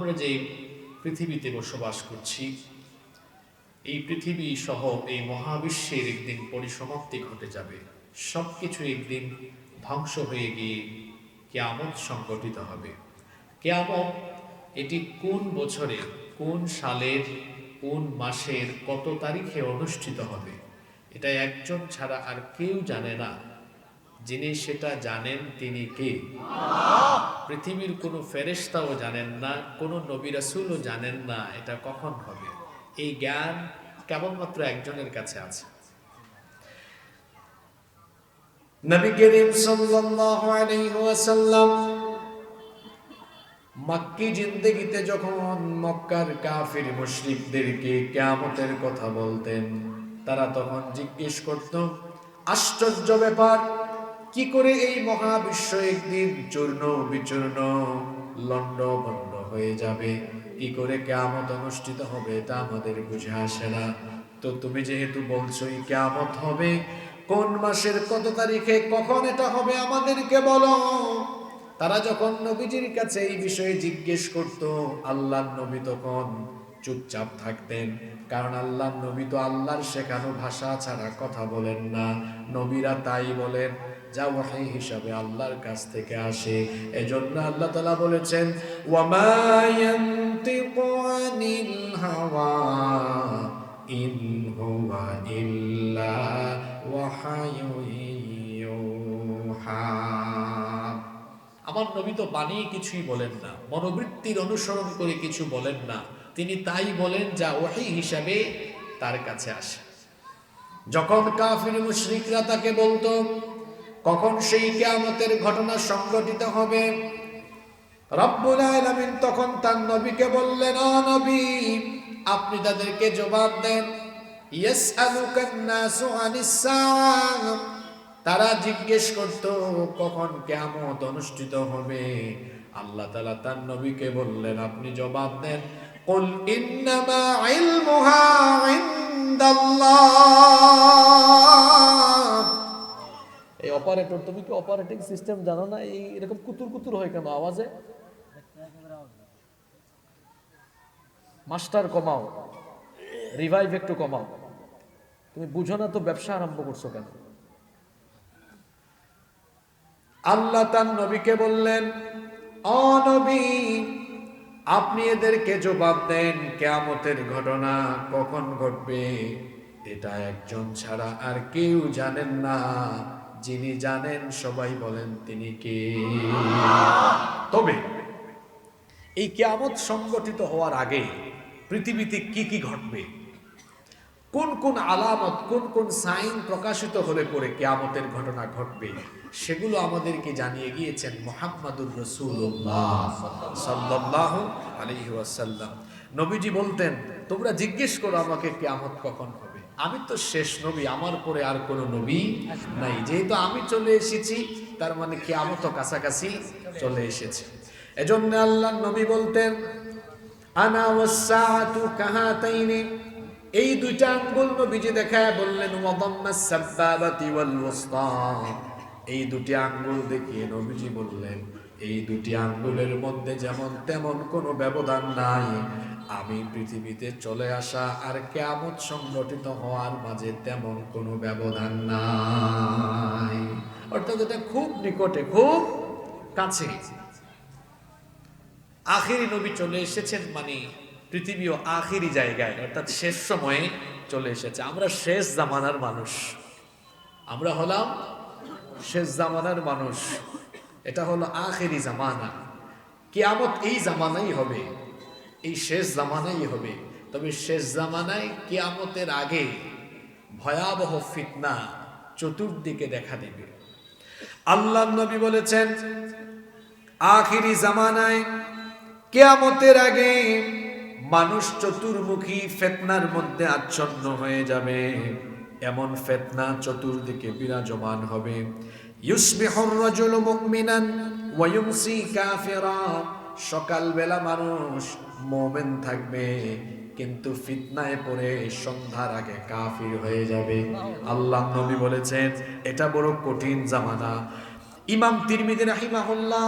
আমরা যে পৃথিবীতে বসবাস করছি, এই পৃথিবী সহ এই মহাবিশ্বের একদিন পরিসমাপ্তি ঘটে যাবে। সবকিছু একদিন ধ্বংস হয়ে গিয়ে কিয়ামত সংঘটিত হবে। কিয়ামত এটি কোন বছরে, কোন সালের, কোন মাসের কত তারিখে অনুষ্ঠিত হবে, এটা একজন ছাড়া আর কেউ জানে না। যিনি সেটা জানেন তিনি কে? পৃথিবীর কোনো ফেরেশতাও জানেন না, কোনো নবী রাসূলও জানেন না এটা কখন হবে। এই জ্ঞান কেবলমাত্র একজনের কাছে আছে। নবী করিম সাল্লাল্লাহু আলাইহি ওয়াসাল্লাম মক্কি জিন্দেগিতে যখন মক্কার কাফির মুশরিকদেরকে কিয়ামতের কথা বলতেন, তারা তখন জিজ্ঞেস করত, আশ্চর্য ব্যাপার, কি করে এই মহাবিশ্ব একদিন চূর্ণ বিচূর্ণ লণ্ডভণ্ড হয়ে যাবে, কি করে কিয়ামত অনুষ্ঠিত হবে, এটা আমাদের বুঝে আসে না। তো তুমি যেহেতু বলছোই কিয়ামত হবে, কোন মাসের কত তারিখে কখন এটা হবে আমাদেরকে বলো। তারা যখন নবীজির কাছে এই বিষয়ে জিজ্ঞেস করত, আল্লাহর নবী তখন চুপচাপ থাকতেন, কারণ আল্লাহর নবী তো আল্লাহর শেখানো ভাষা ছাড়া কথা বলেন না। নবীরা তাই বলেন যা ওহী হিসাবে আল্লাহর কাছ থেকে আসে। এজন্য আল্লাহ তাআলা বলেছেন, ওয়ামা ইয়ানতিকু আনিল হাওয়া ইন হুয়া ইল্লা ওয়াহায়ুন ইউহা। আমার নবী তো বানিয়ে কিছুই বলেন না, মনোবৃত্তির অনুসরণ করে কিছু বলেন না, তিনি তাই বলেন যা ওহী হিসাবে তার কাছে আসে। যখন কাফির মুশরিকরা তাকে বলতো কখন সেই কিয়ামতের ঘটনা সংঘটিত হবে, রব্বুল আলামিন তখন তার নবীকে বললেন, ও নবী, আপনি তাদেরকে জবাব দেন, ইয়াসআলুকান নাসু আনিস সাআহ, তারা জিজ্ঞেস করত কখন কিয়ামত অনুষ্ঠিত হবে। আল্লাহ তাআলা তার নবীকে বললেন, আপনি জবাব দেন, কুল ইন্নামা ইলমুহা ইনদাল্লাহ। এই অপারেটর, তুমি কি অপারেটিং সিস্টেম জানো না? এই এরকম কুতুর কুতুর হয় কেন আওয়াজে? মাস্টার কমাও, রিভাইভ একটু কমাও। তুমি বুঝো না তো ব্যবসা আরম্ভ করছো কেন? আল্লাহ তার নবীকে বললেন, ও নবী, আপনি এদেরকে জবাব দেন কিয়ামতের ঘটনা কখন ঘটবে, এটা একজন ছাড়া আর কেউ জানেন না। যিনি জানেন সবাই বলেন তিনি কে? তবে এই কিয়ামত সংগঠিত হওয়ার আগে পৃথিবীতে কি কি ঘটবে, কোন কোন আলামত, কোন কোন সাইন প্রকাশিত হলে পরে কিয়ামতের ঘটনা ঘটবে, সেগুলো আমাদেরকে জানিয়ে গিয়েছেন মুহাম্মাদুর রাসূলুল্লাহ সাল্লাল্লাহু আলাইহি ওয়াসাল্লাম। নবীজি বলতেন, তোমরা জিজ্ঞেস করো আমাকে কিয়ামত কখন হবে, আমি তো শেষ নবী, আমার পরে আর কোনো নবী নাই। যেহেতু আমি চলে এসেছি, তার মানে কিয়ামত কাছাকাছি চলে এসেছে। এজন্য আল্লাহর নবী বলতেন, আনা ওয়াস-সাআতু কাহাতাইনি, এই দুইটা আঙ্গুল নবীজি দেখায় বললেন, ওয়াদাম্মাস সাব্বাবাতি ওয়াল ওয়াসতা, এই দুটি আঙ্গুল দেখিয়ে নবীজি বললেন, এই দুটি আঙ্গুলের মধ্যে যেমন তেমন কোনো ব্যবধান নাই, আমি পৃথিবীতে চলে আসা আর কিয়ামত সংগঠিত হওয়ার মাঝে তেমন কোনো ব্যবধান নাই। অর্থাৎ এটা খুব নিকটে, খুব কাছে। আখিরি নবী চলে এসেছেন, মানে পৃথিবীও আখিরি জায়গায়, অর্থাৎ শেষ সময়ে চলে এসেছে। আমরা শেষ জামানার মানুষ, আমরা হলাম শেষ জামানার মানুষ। এটা হলো আখিরি জামানা। কিয়ামত এই জামানাই হবে, এই শেষ জামানাই হবে। তবে শেষ জামানায় কিয়ামতের আগে ভয়াবহ ফিতনা চতুর্দিকে দেখা দেবে। আল্লাহর নবী বলেছেন, আখিরি জামানায় কিয়ামতের আগে মানুষ চতুর্মুখী ফিতনার মধ্যে আচ্ছন্ন হয়ে যাবে। এমন ফিতনা চতুর্দিকে বিরাজমান হবে। ইউসবিহুর রাজুলু মুমিনান ওয়া ইউমসি কাফিরা, সকালবেলা মানুষ মুমিন থাকবে, কিন্তু ফিতনায় পড়ে সন্ধ্যার আগে কাফির হয়ে যাবে। আল্লাহর নবী বলেছেন, এটা বড় কঠিন জামানা। ইমাম তিরমিজি রাহিমাহুল্লাহ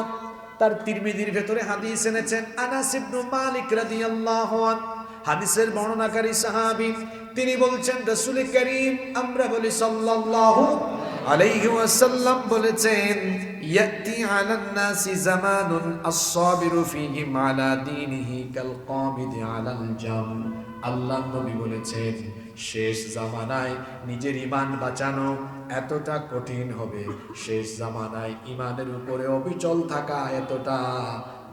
তার তিরমিজির ভেতরে হাদিস এনেছেন আনাস ইবনে মালিক রাদিয়াল্লাহু আনহু, হাদিসের বর্ণনাকারী সাহাবী। তিনি বলছেন রাসূল করিম আমরা বলি সাল্লাল্লাহু আলাইহি ওয়াসাল্লাম বলেছেন ইয়াতি আলান নাসি জামানুন আস-সাবিরু ফীহি আলা দীনিহি কাল কামিদি আলাল জাম। আল্লাহ নবী বলেছেন শেষ জামানায় নিজের ঈমান বাঁচানো এতটা কঠিন হবে, শেষ জামানায় ঈমানের উপরে অবিচল থাকা এতটা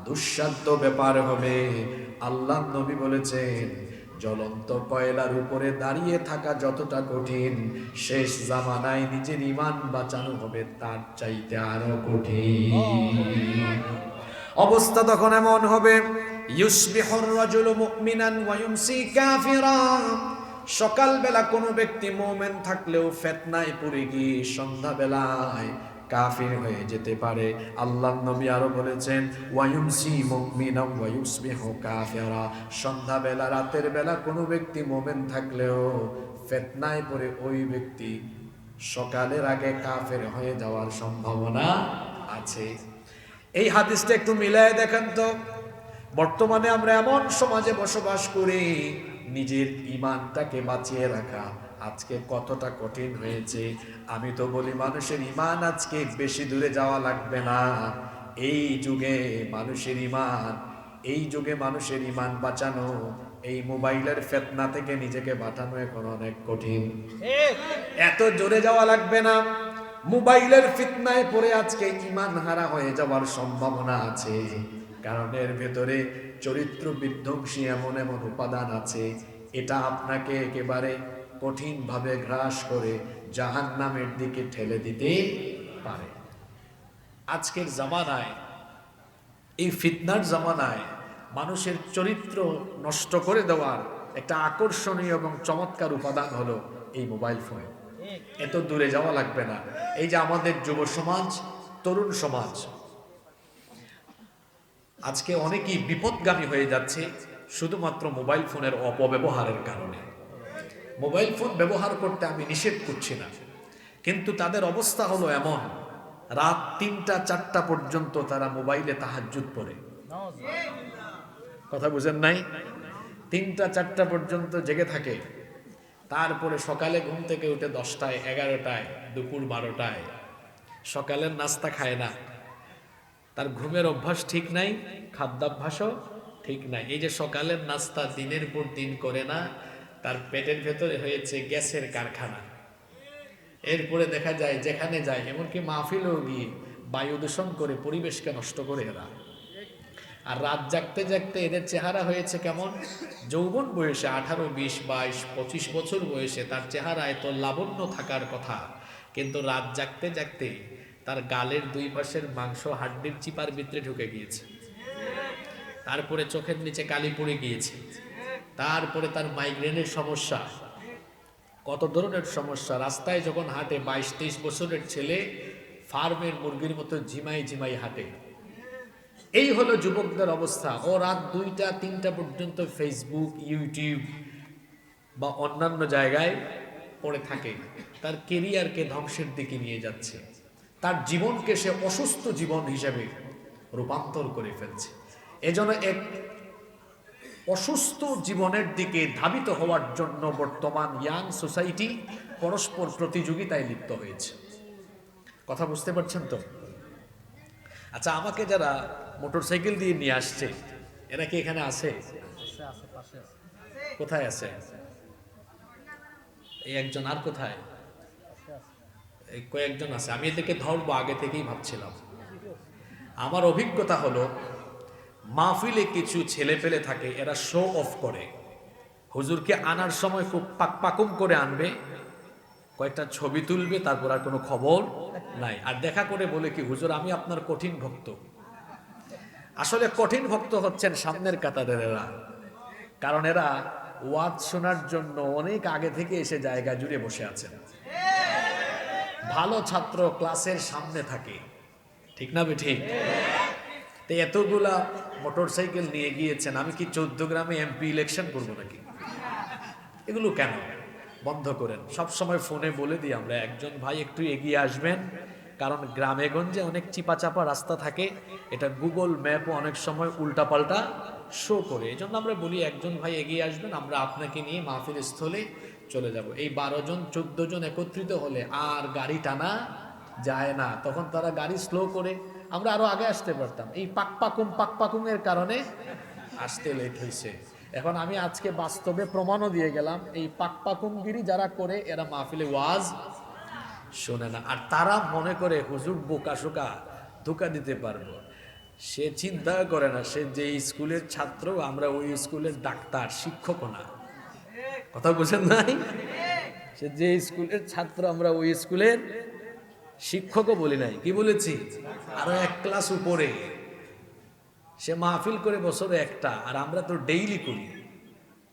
দুঃসাধ্য ব্যাপার হবে। আল্লাহ নবী বলেছেন জ্বলন্ত কয়লার উপরে দাঁড়িয়ে থাকা যতটা কঠিন, শেষ জামানায় নিজের ঈমান বাঁচানো হবে তার চাইতে আরো কঠিন। অবস্থা তখন এমন হবে ইউসবিহুর রাজুলু মুমিনান ওয়া ইউমসি কাফিরা। সকালবেলা কোনো ব্যক্তি মুমিন থাকলেও ফিতনায় পড়ে গিয়ে সন্ধ্যাবেলায় কাফির হয়ে যেতে পারে। আল্লাহর নবী আরো বলেছেন ওয়া ইউমসি মুমিনান ওয়া ইউসবিহু কাফিরা। সন্ধ্যাবেলা রাতের বেলা কোনো ব্যক্তি মুমিন থাকলেও ফিতনায় পড়ে ওই ব্যক্তি সকালের আগে কাফের হয়ে যাওয়ার সম্ভাবনা আছে। এই হাদিসটা একটু মিলায় দেখেন তো, বর্তমানে আমরা এমন সমাজে বসবাস করি নিজের ঈমানটাকে বাঁচিয়ে রাখা আজকে কতটা কঠিন হয়েছে। আমি তো বলি মানুষের ঈমান আজকে বেশি দূরে যাওয়া লাগবে না। এই যুগে মানুষের ঈমান বাঁচানো, এই মোবাইলের ফিতনা থেকে নিজেকে বাঁচানো এখন অনেক কঠিন। এত জোরে যাওয়া লাগবে না। মোবাইলের ফিতনায় পড়ে আজকে ঈমান হারা হয়ে যাওয়ার সম্ভাবনা আছে, কারণ এর ভেতরে চরিত্র বিধ্বংসী এমন এমন উপাদান আছে, এটা আপনাকে একেবারে কঠিনভাবে গ্রাস করে জাহান্নামের দিকে ঠেলে দিতে পারে। আজকের জামানায়, এই ফিতনার জামানায় মানুষের চরিত্র নষ্ট করে দেওয়ার একটা আকর্ষণীয় এবং চমৎকার উপাদান হলো এই মোবাইল ফোন। এত দূরে যাওয়া লাগবে না। এই যে আমাদের যুব সমাজ, তরুণ সমাজ আজকে অনেকেই বিপদগামী হয়ে যাচ্ছে শুধুমাত্র মোবাইল ফোনের অপব্যবহারের কারণে। মোবাইল ফোন ব্যবহার করতে আমি নিষেধ করছি না, কিন্তু তাদের অবস্থা হলো এমন, রাত ৩টা ৪টা পর্যন্ত তারা মোবাইলে তাহাজ্জুদ পড়ে। কথা বুঝেন নাই? ৩টা ৪টা পর্যন্ত জেগে থাকে, তারপরে সকালে ঘুম থেকে উঠে 10টায় 11টায় দুপুর 12টায় সকালের নাস্তা খায় না। তার ঘুমের অভ্যাস ঠিক নাই, খাদ্যাভ্যাসও ঠিক নাই। এই যে সকালের নাস্তা দিনের পর দিন করে না, তার পেটের ভেতরে হয়েছে গ্যাসের কারখানা। এরপরে দেখা যায় যেখানে যায়, এমনকি মাহফিলেও গিয়ে বায়ু দূষণ করে পরিবেশকে নষ্ট করে এরা। আর রাত জাগতে জাগতে এদের চেহারা হয়েছে কেমন, যৌবন বয়সে 18, 20, 22, 25 বছর বয়সে তার চেহারায় তো লাবণ্য থাকার কথা, কিন্তু রাত জাগতে জাগতে তার গালের দুই পাশের মাংস হাড্ডির চিপার ভিতরে ঢুকে গিয়েছে, তারপরে চোখের নিচে কালি পড়ে গিয়েছে, তারপরে তার মাইগ্রেনের সমস্যা, কত ধরনের সমস্যা। রাস্তায় যখন হাঁটে 22-23 বছরের ছেলে ফার্মের মুরগির মতো ঝিমাই ঝিমাই হাঁটে। এই হলো যুবকদের অবস্থা। ও রাত 2টা 3টা পর্যন্ত ফেসবুক, ইউটিউব বা অন্যান্য জায়গায় পড়ে থাকে, তার কেরিয়ারকে ধ্বংসের দিকে নিয়ে যাচ্ছে, তার জীবনকে সে অসুস্থ জীবন হিসেবে রূপান্তর করে ফেলছে। এজন্য এক অসুস্থ জীবনের দিকে ধাবিত হওয়ার জন্য বর্তমান ইয়াং সোসাইটি পরস্পর প্রতিযোগিতায় লিপ্ত হয়েছে। কথা বুঝতে পারছেন তো? আচ্ছা, আমাকে যারা মোটরসাইকেল দিয়ে নিয়ে আসছে এরা কি এখানে আছে? কোথায় আছে? এই একজন, আর কোথায়? এই কয়েকজন আছে। আমি এদেরকে ধরবো আগে থেকেই ভাবছিলাম। আমার অভিজ্ঞতা হলো মাহফিলে কিছু ছেলে পেলে থাকে, এরা শো অফ করে। হুজুরকে আনার সময় খুব পাকপাকুম করে আনবে, কয়েকটা ছবি তুলবে, তারপর আর কোনো খবর নাই। আর দেখা করে বলে কি, হুজুর আমি আপনার কঠিন ভক্ত। আসলে কঠিন ভক্ত হচ্ছেন সামনের কাতারের এরা, কারণ এরা ওয়াজ শোনার জন্য অনেক আগে থেকে এসে জায়গা জুড়ে বসে আছেন। ভালো ছাত্র ক্লাসের সামনে থাকে, ঠিক না ঠিক? তো এতগুলা মোটরসাইকেল নিয়ে গিয়েছেন, আমি কি 14 গ্রামে এমপি ইলেকশন করবো নাকি? এগুলো কেন? বন্ধ করেন। সব সময় ফোনে বলে দিই আমরা, একজন ভাই একটু এগিয়ে আসবেন, কারণ গ্রামে গঞ্জে অনেক চিপাচাপা রাস্তা থাকে, এটা গুগল ম্যাপও অনেক সময় উল্টাপাল্টা শো করে। এই জন্য আমরা বলি একজন ভাই এগিয়ে আসবেন, আমরা আপনাকে নিয়ে মাহফিল স্থলে চলে যাব। এই 12 জন 14 জন একত্রিত হলে আর গাড়ি টানা যায় না, তখন তারা গাড়ি স্লো করে, আমরা আরো আগে আসতে পারতাম। এই পাকপাকুম এর কারণে আসতে লেট হয়েছে। এখন আমি আজকে বাস্তবে প্রমাণও দিয়ে গেলাম, এই পাকপাকুমগিরি যারা করে এরা মাহফিলে ওয়াজ শোনে না, আর তারা মনে করে হুজুর বোকা শোকা ধোকা দিতে পারবো। সে চিন্তা করে না সে যে স্কুলের ছাত্র, আমরা ওই স্কুলের ডাক্তার শিক্ষকও না। কথা বুঝেন নাই? সে যে স্কুলের ছাত্র, আমরা ওই স্কুলের শিক্ষকও বলি নাই, কি বলেছি? আরো এক ক্লাস উপরে। সে মাহফিল করে বছরে একটা, আর আমরা তো ডেইলি করি।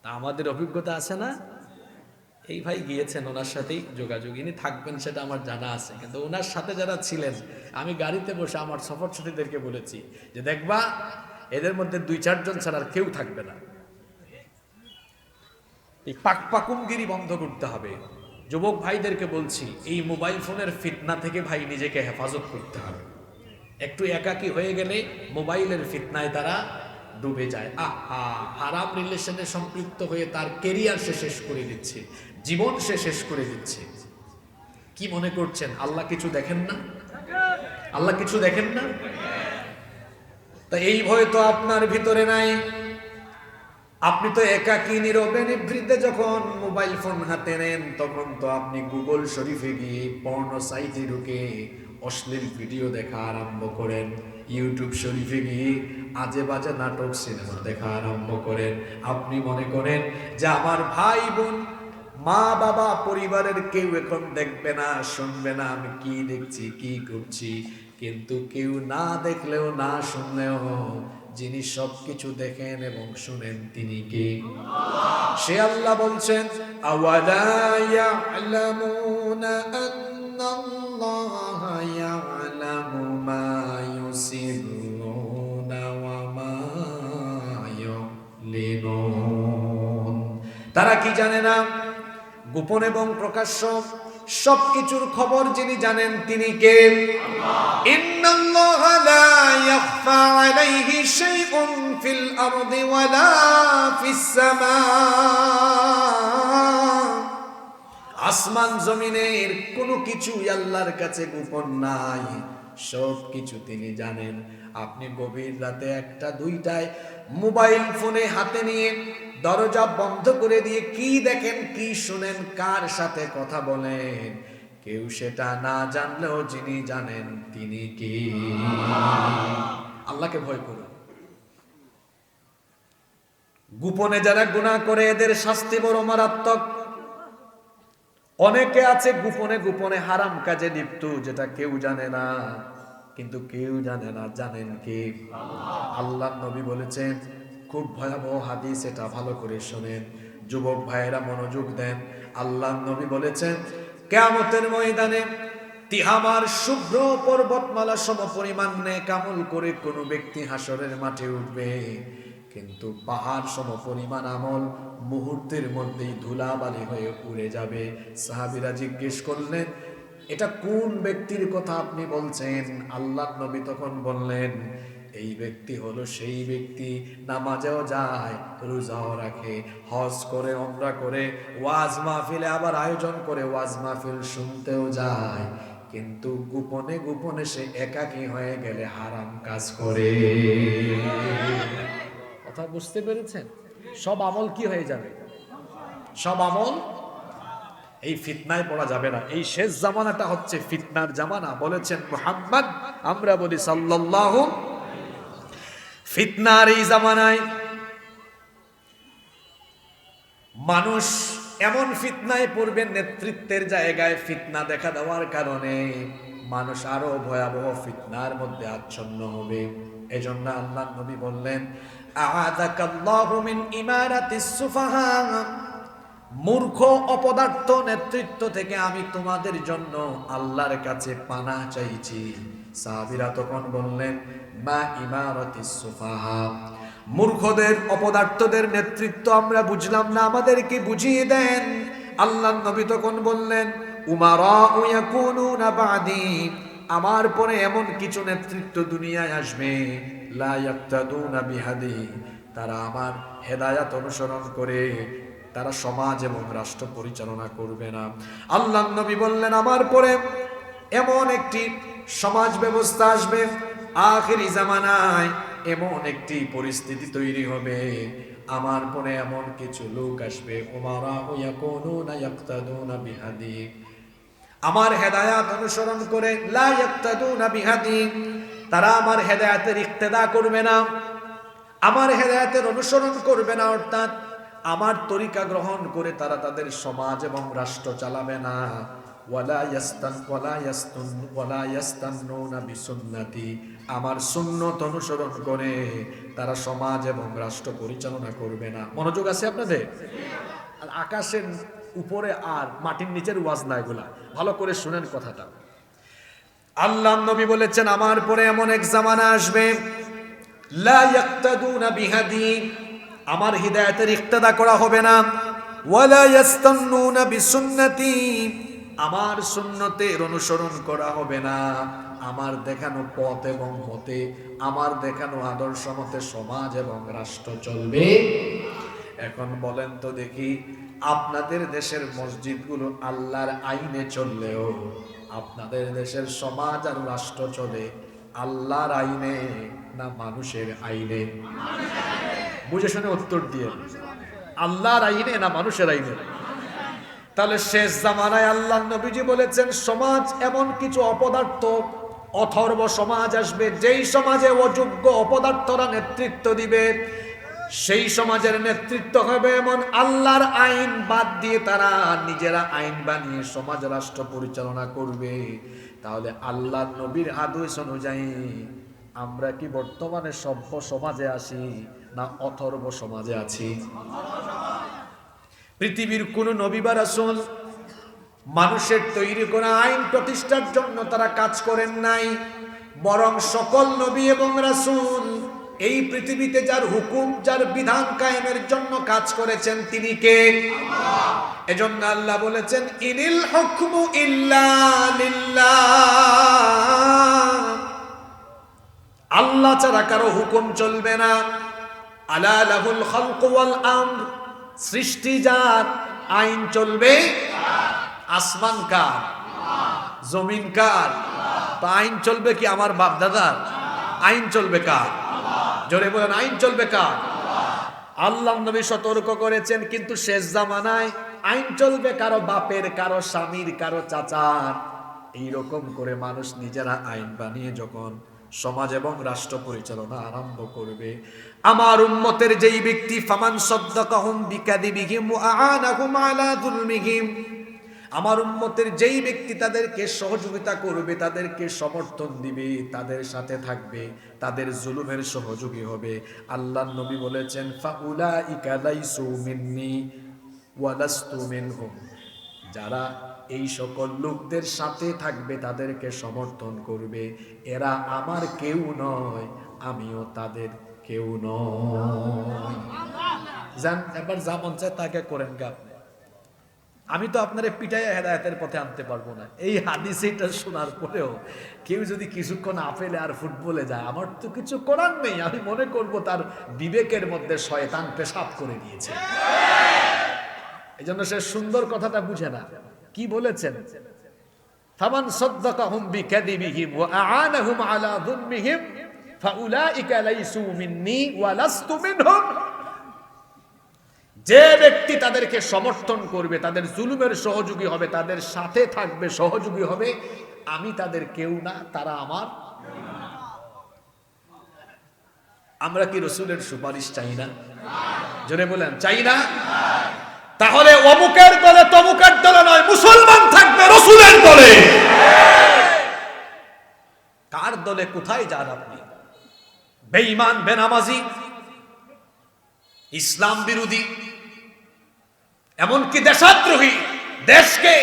তা আমাদের অভিজ্ঞতা আছে না? এই ভাই গিয়েছেন, ওনার সাথেই যোগাযোগ, ইনি থাকবেন সেটা আমার জানা আছে। কিন্তু ওনার সাথে যারা ছিলেন, আমি গাড়িতে বসে আমার সফর সাথীদেরকে বলেছি যে দেখবা এদের মধ্যে 2-4 জন ছাড়া আর কেউ থাকবে না। এই পাকপাকুমগিরি বন্ধ করতে হবে। যুবক ভাইদেরকে বলছি, এই মোবাইল ফোনের ফিতনা থেকে ভাই নিজেকে হেফাজত করতে হবে। একটু একাকী হয়ে গেলে মোবাইলের ফিতনায় তারা ডুবে যায়। হারাম রিলেশনে সম্পৃক্ত হয়ে তার কেরিয়ার সে শেষ করে দিচ্ছে, জীবন সে শেষ করে দিচ্ছে। কি মনে করছেন আল্লাহ কিছু দেখেন না? আল্লাহ কিছু দেখেন না? তা এই ভয় তো আপনার ভিতরে নাই। আপনি তো একাকী নীরবে নিভৃতে যখন মোবাইল ফোন হাতে নেন, তখন তো আপনি গুগল শরীফে গিয়ে পর্ন সাইটে ঢুকে অশ্লীল ভিডিও দেখা আরম্ভ করেন, ইউটিউব শরীফে গিয়ে আজে বাজে নাটক সিনেমা দেখা আরম্ভ করেন। আপনি মনে করেন যে আমার ভাই বোন মা বাবা পরিবারের কেউ এখন দেখবে না, শুনবে না আমি কি দেখছি কি করছি। কিন্তু কেউ না দেখলেও না শুনলেও যিনি সবকিছু দেখেন এবং শুনেন তিনি কে? সে আল্লাহ বলছেন, আওয়ালা ইয়ালামুনা আন্নাল্লাহা ইয়ালামু মা ইউসিররুনা ওয়া মা ইউলিনুন। তারা কি জানে না গোপন এবং প্রকাশ্য সবকিছুর খবর যিনি জানেন তিনি কে? ইন্নাল্লাহা লা ইয়াখফা আলাইহি শাইউন ফিল আরদি ওয়ালা ফিস সামা। আসমান জমিনের কোনো কিছুই আল্লাহর কাছে গোপন নাই, সব কিছু তিনি জানেন। আপনি গভীর রাতে 1টা-2টায় মোবাইল ফোনে হাতে নিয়ে দরজা বন্ধ করে দিয়ে কি দেখেন কি শুনেন কার সাথে কথা বলেন, কেউ সেটা না জানলেও যিনি জানেন তিনি কি? আল্লাহকে ভয় করুন। গোপনে যারা গুনাহ করে এদের শাস্তি বড় মারাত্মক। অনেকে আছে গোপনে গোপনে হারাম কাজে লিপ্ত, যেটা কেউ জানে না, কিন্তু কেউ জানে না জানেন কে? আল্লাহর নবী বলেছেন, খুব ভয়াবহ হাদিস, এটা ভালো করে শোনেন যুবক ভাইয়েরা, মনোযোগ দেন। আল্লাহর নবী বলেছেন, কিয়ামতের ময়দানে তিহামার শুভ্র পর্বতমালা সমপরিমাণ নেক আমল করে কোনো ব্যক্তি হাসরের মাঠে উঠবে, কিন্তু পাহাড় সমপরিমাণ আমল মুহূর্তের মধ্যেই ধুলাবালি হয়ে উড়ে যাবে। সাহাবীরা জিজ্ঞেস করলেন, এটা কোন ব্যক্তির কথা আপনি বলছেন? আল্লাহর নবী তখন বললেন, এই ব্যক্তি হলো সেই ব্যক্তি নামাজেও যায়, রোজাও রাখে, হজ করে, উমরা করে, ওয়াজ মাহফিলে আবার আয়োজন করে ওয়াজ মাহফিল শুনতেও যায়, কিন্তু গোপনে গোপনে সে একাকী হয়ে গেলে হারাম কাজ করে। কথা বুঝতে পেরেছেন? সব আমল কি হয়ে যাবে? সব আমল এই ফিতনায় পড়া যাবে না। এই শেষ জামানাটা হচ্ছে ফিতনার জামানা। বলেছেন মুহাম্মদ, আমরা বলি সাল্লাল্লাহু। ফিতনার এই জামানায় মানুষ এমন ফিতনায় পড়বে, নেতৃত্বের জায়গায় ফিতনা দেখা দেওয়ার কারণে মানুষ আরো ভয়াবহ ফিতনার মধ্যে আচ্ছন্ন হবে। এজন্য আল্লাহর নবী বললেন, আ'আযাকাল্লাহু মিন ইমারাতিস সুফাহা, মূর্খ অপদার্থ নেতৃত্ব থেকে আমি তোমাদের জন্য আল্লাহর কাছে পানাহ চাইছি। সাহাবীরা তখন বললেন, মা ইমারাতিস সুফাহা, মূর্খদের অপদার্থদের নেতৃত্ব আমরা বুঝলাম না, আমাদেরকে বুঝিয়ে দেন। আল্লাহর নবী তখন বললেন, উমারা ইয়াকুনুনা বাদি, আমার পরে এমন কিছু নেতৃত্ব দুনিয়ায় আসবে লা ইয়াক্তাদুনা বিহাদি, তারা আমার হেদায়াত অনুসরণ করে তারা সমাজ এবং রাষ্ট্র পরিচালনা করবে না। আল্লাহর নবী বললেন আমার পরে এমন একটি সমাজ ব্যবস্থা আসবে, আখিরি জামানায় এমন একটি পরিস্থিতি তৈরি হবে, আমার পরে এমন কিছু লোক আসবে উমারা ইয়াকুনুনা ইয়াক্তাদুনা বিহাদি, আমার হেদায়াত অনুসরণ করে লা ইয়াক্তাদুনা বিহাদি, তারা আমার হেদায়াতের ইক্তেদা করবে না, আমার হেদায়াতের অনুসরণ করবে না, অর্থাৎ আমার তরিকা গ্রহণ করে তারা তাদের সমাজ এবং রাষ্ট্র চালাবে না। ওয়ালা ইয়াস্তান্নুনা বিসুন্নতি, আমার সুন্নত অনুসরণ করে তারা সমাজ এবং রাষ্ট্র পরিচালনা করবে না। মনোযোগ আছে আপনাদের? আর আকাশের উপরে আর মাটির নিচের ওয়াজ না, এগুলা ভালো করে শুনেন কথাটা। আল্লাহ নবী বলেছেন আমার পরে এমন এক জামানা আসবে লা ইয়াক্তাদুনা বিহাদি, আমার হিদায়াতের ইক্তেদা করা হবে না, ওয়ালা ইয়াস্তান্নুনা বিসুন্নতি, আমার সুন্নতের অনুসরণ করা হবে না, আমার দেখানো পথ এবং মতে, আমার দেখানো আদর্শ মতে সমাজ এবং রাষ্ট্র চলবে। এখন বলেন তো দেখি, আপনাদের দেশের মসজিদগুলো আল্লাহর আইনে চললেও আপনাদের দেশের সমাজ আর রাষ্ট্র চলে আল্লাহর আইনে না মানুষের আইনে? বুঝে শুনে উত্তর দিয়ে, আল্লাহর আইনে না মানুষের আইনে? তাহলে শেষ জামানায় আল্লাহ নবীজি বলেছেন সমাজ এমন কিছু অপদার্থ অথর্ব সমাজ আসবে, যেই সমাজে অযোগ্য অপদার্থরা নেতৃত্ব দিবে, সেই সমাজের নেতৃত্ব হবে এমন আল্লাহর আইন বাদ দিয়ে তারা নিজেরা আইন বানিয়ে সমাজ রাষ্ট্র পরিচালনা করবে। তাহলে আল্লাহর নবীর আদেশ অনুযায়ী আমরা কি বর্তমানে সভ্য সমাজে আছি না অথর্ব সমাজে আছি? পৃথিবীর কোন নবী বা রাসূল মানুষের তৈরি করা আইন প্রতিষ্ঠার জন্য তারা কাজ করেন নাই, বরং সকল নবী এবং রাসূল এই পৃথিবীতে যার হুকুম যার বিধান কায়েমের জন্য কাজ করেছেন তিনি কে? আল্লাহ। এজন্য আল্লাহ বলেছেন ইনিল হুকমু ইল্লা লিল্লাহ, আল্লাহ ছাড়া কারো হুকুম চলবে না। আলা লাহুল খালকু ওয়াল আমর, সৃষ্টি যার, আইন চলবে। আসমান কার? জমিন কার? তো আইন চলবে কি আমার বাপ দাদার? আইন চলবে কার? জোরে বলেন, আইন চলবে কার? আল্লাহ নবী সতর্ক করেছেন, কিন্তু শেষ জামানায় আইন চলবে কারো বাপের, কারো স্বামীর, কারো চাচার। এইরকম করে মানুষ নিজেরা আইন বানিয়ে যখন সমাজ এবং রাষ্ট্র পরিচালনা আরম্ভ করবে, আমার উম্মতের যেই ব্যক্তি ফামান সাদ্দাকাহুম বিকাযিবিহিম ওয়া আ'আনাহুম আলা যুলমিহিম, আমার উম্মতের যেই ব্যক্তি তাদেরকে সহযোগিতা করবে, তাদেরকে সমর্থন দিবে, তাদের সাথে থাকবে, তাদের জুলুমের সহযোগী হবে, আল্লাহর নবী বলেছেন ফাউলাইকা লাইসু মিন্নি ওয়া লাস্তু মিনহুম, যারা এই সকল লোকদের সাথে থাকবে, তাদেরকে সমর্থন করবে, এরা আমার কেউ নয়, আমিও তাদের কেউ নয়। জান এবার যা মন চায় তাকে করেন গা, আমি তো আপনারে পিটাইয়া হেদায়েতের পথে আনতে পারবো না। এই হাদিসটা শোনার পরেও কেউ যদি কিছুক্ষণ আপেলে আর ফুটবলে যায়, আমার তো কিছু করার নেই, আমি মনে করব তার বিবেকের মধ্যে শয়তান পেশাব করে দিয়েছে। এই জন্য সে সুন্দর কথাটা বুঝে না। কি বলেছেন? ফামান সাদ্দাকাহুম বিকাযিবিহিম ওয়া আ'আনাহুম আলা যুলমিহিম ফাউলাইকা লাইসু মিন্নি ওয়া লাস্তু মিনহুম, যে ব্যক্তি তাদেরকে সমর্থন করবে, তাদের জুলুমের সহযোগী হবে, তাদের সাথে থাকবে, সহযোগী হবে, আমি তাদের কেউ না, তারা আমার। আমরা কি রাসূলের সুপারিশ চাই না? জোরে বলেন, চাই না? তাহলে অমুকের দলে তমুকের দলে নয়, মুসলমান থাকবে রাসূলের দলে। কার দলে কোথায় যান আপনি? বেঈমান, বেনামাজি, ইসলাম বিরোধী, এমনকি দেশদ্রোহী, দেশকে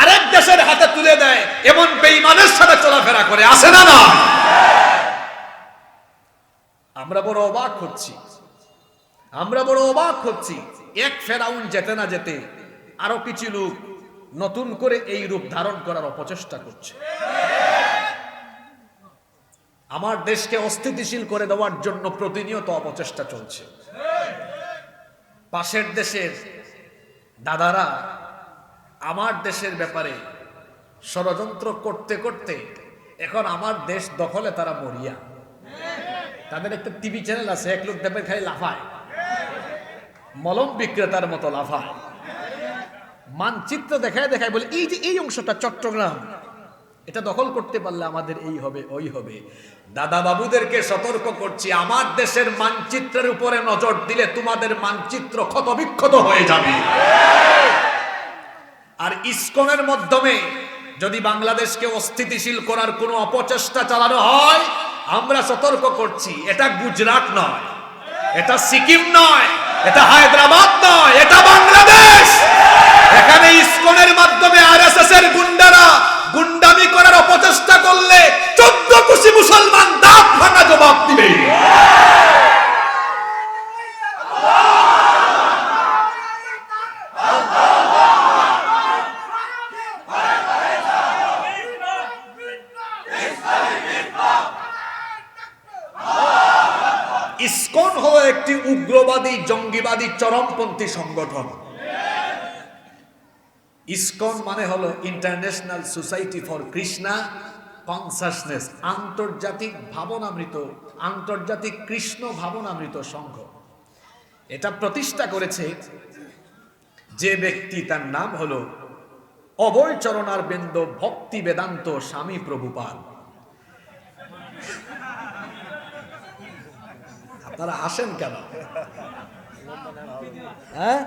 আরেক দেশের হাতে তুলে দেয় এমন বেঈমানের সাথে চলাফেরা করে, আসে না? না, আমরা বড় অবাক হচ্ছি, আমরা বড় অবাক হচ্ছি। এক ফেরাউন যেতে না যেতে আরো কিছু লোক নতুন করে এই রূপ ধারণ করার অপচেষ্টা করছে। আমার দেশকে অস্থিতিশীল করে দেওয়ার জন্য প্রতিনিয়ত অপচেষ্টা চলছে। পাশের দেশের দাদারা আমার দেশের ব্যাপারে ষড়যন্ত্র করতে করতে এখন আমার দেশ দখলে তারা মরিয়া। তাদের একটা টিভি চ্যানেল আছে, এক লোক দেবের খালি লাফায়, মলম বিক্রেতার মতো লাফায়, মানচিত্র দেখায় দেখায় বলে এই যে এই অংশটা চট্টগ্রাম, এটা দখল করতে পারলে আমাদের এই হবে ওই হবে। দাদা বাবুদেরকে সতর্ক করছি, আমার দেশের মানচিত্রের উপরে নজর দিলে তোমাদের মানচিত্র ক্ষতবিক্ষত হয়ে যাবে। আর ইসকনের মাধ্যমে যদি বাংলাদেশকে অস্থিতিশীল করার কোনো অপচেষ্টা চালানো হয়, আমরা সতর্ক করছি, এটা গুজরাট নয়, এটা সিকিম নয়, এটা হায়দ্রাবাদ নয়, এটা বাংলাদেশ। এখানে ইসকনের মাধ্যমে আরএসএস এর গুন্ডারা গুন্ডামি করার অপচেষ্টা করলে 14 কোটি মুসলমান দাঁত ভাঙা জবাব দিবে। ইসকন হলো একটি উগ্রবাদী জঙ্গিবাদী চরমপন্থী সংগঠন। ইসকন মানে হলো international society for Krishna consciousness, আন্তর্জাতিক ভাবনামৃত, আন্তর্জাতিক কৃষ্ণ ভাবনামৃত সংঘ। এটা প্রতিষ্ঠা করেছে যে ব্যক্তি, তার নাম হলো অভয় চরণারবিন্দ ভক্তি বেদান্ত স্বামী প্রভুপাদ। আপনারা হাসেন কেন? হ্যাঁ,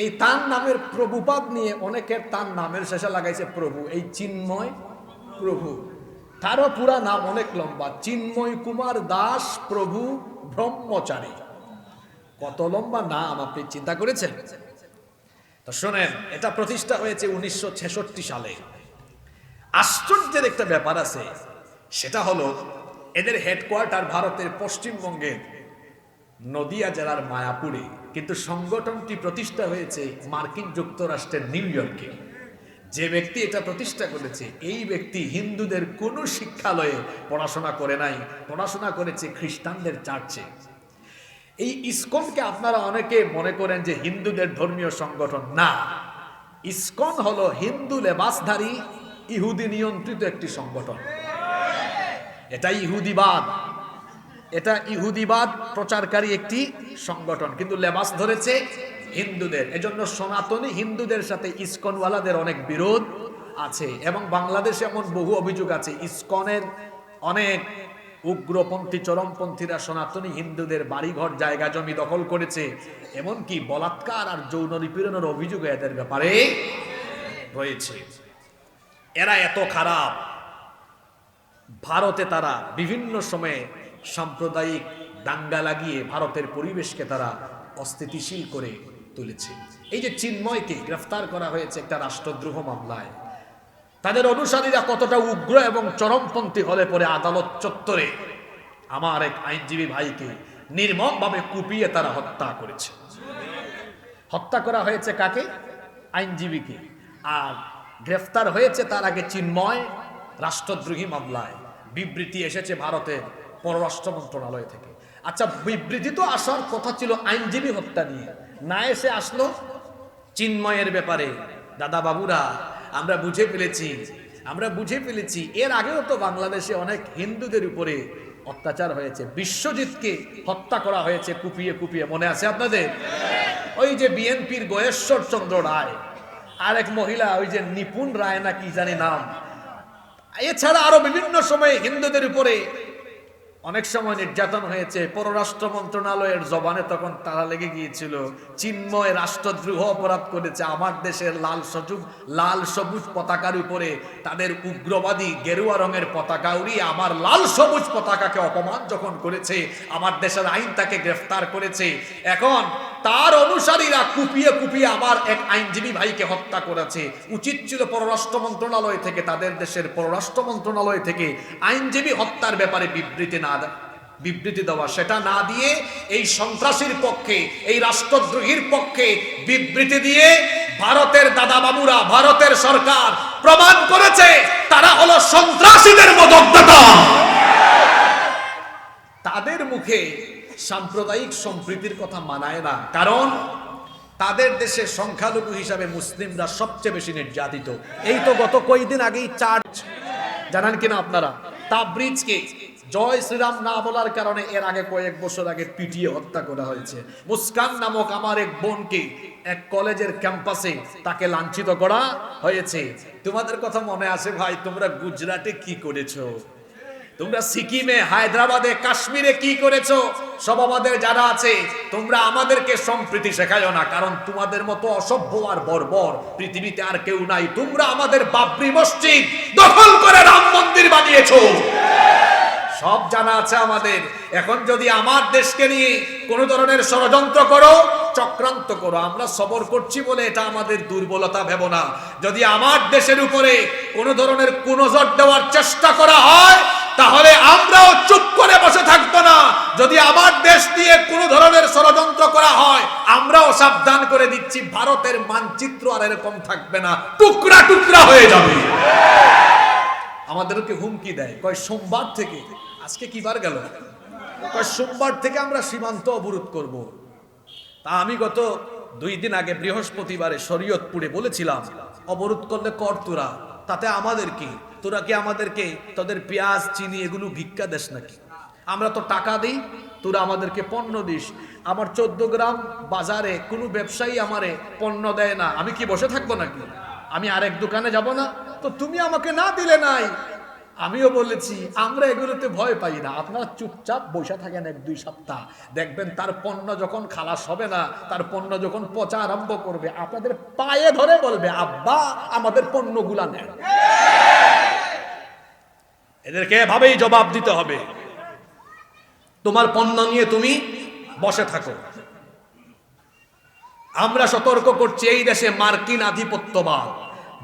এই তার নামের প্রভুপাদ নিয়ে অনেকের তার নামের শেষে লাগাইছে প্রভু। এই চিন্ময় প্রভু, তারও পুরা নাম অনেক লম্বা, চিন্ময় কুমার দাস প্রভু ব্রহ্মচারী। কত লম্বা নাম আপনি চিন্তা করেছেন? তো শোনেন, এটা প্রতিষ্ঠা হয়েছে 1966 সালে। আশ্চর্যের একটা ব্যাপার আছে, সেটা হলো এদের হেডকোয়ার্টার ভারতের পশ্চিমবঙ্গের নদিয়া জেলার মায়াপুরে, কিন্তু সংগঠনটি প্রতিষ্ঠা হয়েছে মার্কিন যুক্তরাষ্ট্রের নিউ ইয়র্কে। যে ব্যক্তি এটা প্রতিষ্ঠা করেছে, এই ব্যক্তি হিন্দুদের কোনো শিক্ষালয়ে পড়াশোনা করে নাই, পড়াশোনা করেছে খ্রিস্টানদের চার্চে। এই ইসকনকে আপনারা অনেকে মনে করেন যে হিন্দুদের ধর্মীয় সংগঠন, না। ইসকন হলো হিন্দু লেবাসধারী ইহুদি নিয়ন্ত্রিত একটি সংগঠন। এটা ইহুদিবাদ, এটা ইহুদিবাদ প্রচারকারী একটি সংগঠন, কিন্তু লেবাস ধরেছে হিন্দুদের। এজন্য সনাতনী হিন্দুদের সাথে ইসকনওয়ালাদের অনেক বিরোধ আছে, এবং বাংলাদেশে এমন বহু অভিযোগ আছে ইসকনের অনেক উগ্রপন্থী চরমপন্থীরা সনাতনী হিন্দুদের বাড়িঘর জায়গা জমি দখল করেছে, এমনকি বলাৎকার আর যৌন নিপীড়নের অভিযোগ এদের ব্যাপারে রয়েছে। এরা এত খারাপ, ভারতে তারা বিভিন্ন সময়ে সাম্প্রদায়িক দাঙ্গা লাগিয়ে ভারতের পরিবেশকে তারা অস্থিতিশীল করে তুলেছে। এই যে চিন্ময়কে গ্রেফতার করা হয়েছে একটা রাষ্ট্রদ্রোহ মামলায়, তাদের অনুসারীরা কতটা উগ্র এবং চরমপন্থী হলে পরে আদালত চত্বরে আমার এক আইনজীবী ভাইকে নির্মমভাবে কুপিয়ে তারা হত্যা করেছে। হত্যা করা হয়েছে কাকে? আইনজীবীকে। আর গ্রেফতার হয়েছে তার আগে চিন্ময় রাষ্ট্রদ্রোহী মামলায়। বিবৃতি এসেছে ভারতের পররাষ্ট্র মন্ত্রণালয় থেকে। আচ্ছা, বিবৃতি তো আসার কথা ছিল আইনজীবী হত্যা নিয়ে, না এসে আসলো চিন্ময়ের ব্যাপারে। দাদা বাবুরা, আমরা বুঝে ফেলেছি এর আগেও তো বাংলাদেশে অনেক হিন্দুদের উপরে অত্যাচার হয়েছে। বিশ্বজিৎকে হত্যা করা হয়েছে কুপিয়ে কুপিয়ে, মনে আছে আপনাদের? ওই যে বিএনপির গয়েশ্বর চন্দ্র রায়, আর এক মহিলা ওই যে নিপুণ রায় না কি জানি নাম, এছাড়া আরো বিভিন্ন সময়ে হিন্দুদের উপরে অনেক সময় নির্যাতন হয়েছে। পররাষ্ট্র মন্ত্রণালয়ের জবানে তখন তারা লেগে গিয়েছিল, চিন্ময় রাষ্ট্রদ্রোহ অপরাধ করেছে, আমার দেশের লাল সবুজ পতাকার উপরে তাদের উগ্রবাদী গেরুয়া রঙের পতাকা উড়িয়ে আমার লাল সবুজ পতাকাকে অপমান যখন করেছে, আমার দেশের আইন তাকে গ্রেফতার করেছে। এখন তার অনুসারীরা কুপিয়ে কুপিয়ে আমার এক আইনজীবী ভাইকে হত্যা করেছে। উচিত ছিল পররাষ্ট্র মন্ত্রণালয় থেকে, তাদের দেশের পররাষ্ট্র মন্ত্রণালয় থেকে আইনজীবী হত্যার ব্যাপারে বিবৃতি দেওয়া, সেটা না দিয়ে এই সন্ত্রাসীর পক্ষে, এই রাষ্ট্রদ্রোহীর পক্ষে বিবৃতি দিয়ে ভারতের দাদা বাবুরা, ভারতের সরকার প্রমাণ করেছে তারা হলো সন্ত্রাসীদের মদতদাতা। তাদের মুখে সাম্প্রদায়িক সম্প্রীতির কথা মানায় না, কারণ তাদের দেশে সংখ্যালঘু হিসাবে মুসলিমরা সবচেয়ে বেশি নির্যাতিত। এই তো গত কয়েকদিন আগেই চার্চ, জানেন কিনা আপনারা, তাবরিজকে জয় শ্রীরাম না বলার কারণে এর আগে কয়েক বছর আগে পিটিয়ে হত্যা করা হয়েছে। মুস্কান নামক আমার এক বোনকে এক কলেজের ক্যাম্পাসে তাকে লাঞ্ছিত করা হয়েছে। তোমাদের কথা মনে আছে ভাই, তোমরা গুজরাটে কি করেছো, তোমরা সিকিমে, হায়দ্রাবাদে, কাশ্মীরে কি করেছো? সব আমাদের যারা আছে, তোমরা আমাদেরকে সম্প্রীতি শেখায়ো না, কারণ তোমাদের মতো অসভ্য আর বর্বর পৃথিবীতে আর কেউ নাই। তোমরা আমাদের বাবরি মসজিদ দখল করে রাম মন্দির বানিয়েছো, সব জানা আছে আমাদের। এখন যদি আমার দেশকে নিয়ে কোন ধরনের ষড়যন্ত্র করো, চক্রান্ত করো, আমরা সবর করছি বলে এটা আমাদের দুর্বলতা ভেবো না। যদি আমার দেশের উপরে কোন ধরনের কুনজর দেওয়ার চেষ্টা করা হয়, তাহলে আমরাও চুপ করে বসে থাকবো না। যদি আমার দেশ দিয়ে কোন ধরনের ষড়যন্ত্র করা হয়, আমরাও সাবধান করে দিচ্ছি, ভারতের মানচিত্র আর এরকম থাকবে না, টুকরা টুকরা হয়ে যাবে। আমাদেরকে হুমকি দেয়, কয় সোমবার থেকে, আজকে কি বার গেল, কয় সোমবার থেকে আমরা সীমান্ত অবরোধ করব। তা আমি গত 2 দিন আগে বৃহস্পতিবারে শরীয়তপুরে বলেছিলাম, অবরোধ করলে কর তোরা, তাতে আমাদের কি? তোরা কি আমাদেরকে তোদের পেঁয়াজ চিনি এগুলো ভিক্ষা দেশ নাকি? আমরা তো টাকা দিই, তোরা আমাদেরকে পণ্য দিস। আমার 14 গ্রাম বাজারে কোনো ব্যবসায়ী আমারে পণ্য দেয় না, আমি কি বসে থাকবো নাকি? আমি আরেক দোকানে যাব না? তো তুমি আমাকে না দিলে নাই। আমিও বলেছি আমরা এগুলোতে ভয় পাই না, আপনারা চুপচাপ বসে থাকেন 1-2 সপ্তাহ, দেখবেন তার পণ্য যখন খালাস হবে না, তার পণ্য যখন পচা আরম্ভ করবে, আপনাদের পায়ে ধরে বলবে, আব্বা আমাদের পণ্যগুলা নেন। এদেরকে এভাবেই জবাব দিতে হবে, তোমার পণ্য নিয়ে তুমি বসে থাকো। আমরা সতর্ক করছি, এই দেশে মার্কিন আধিপত্যবাদ,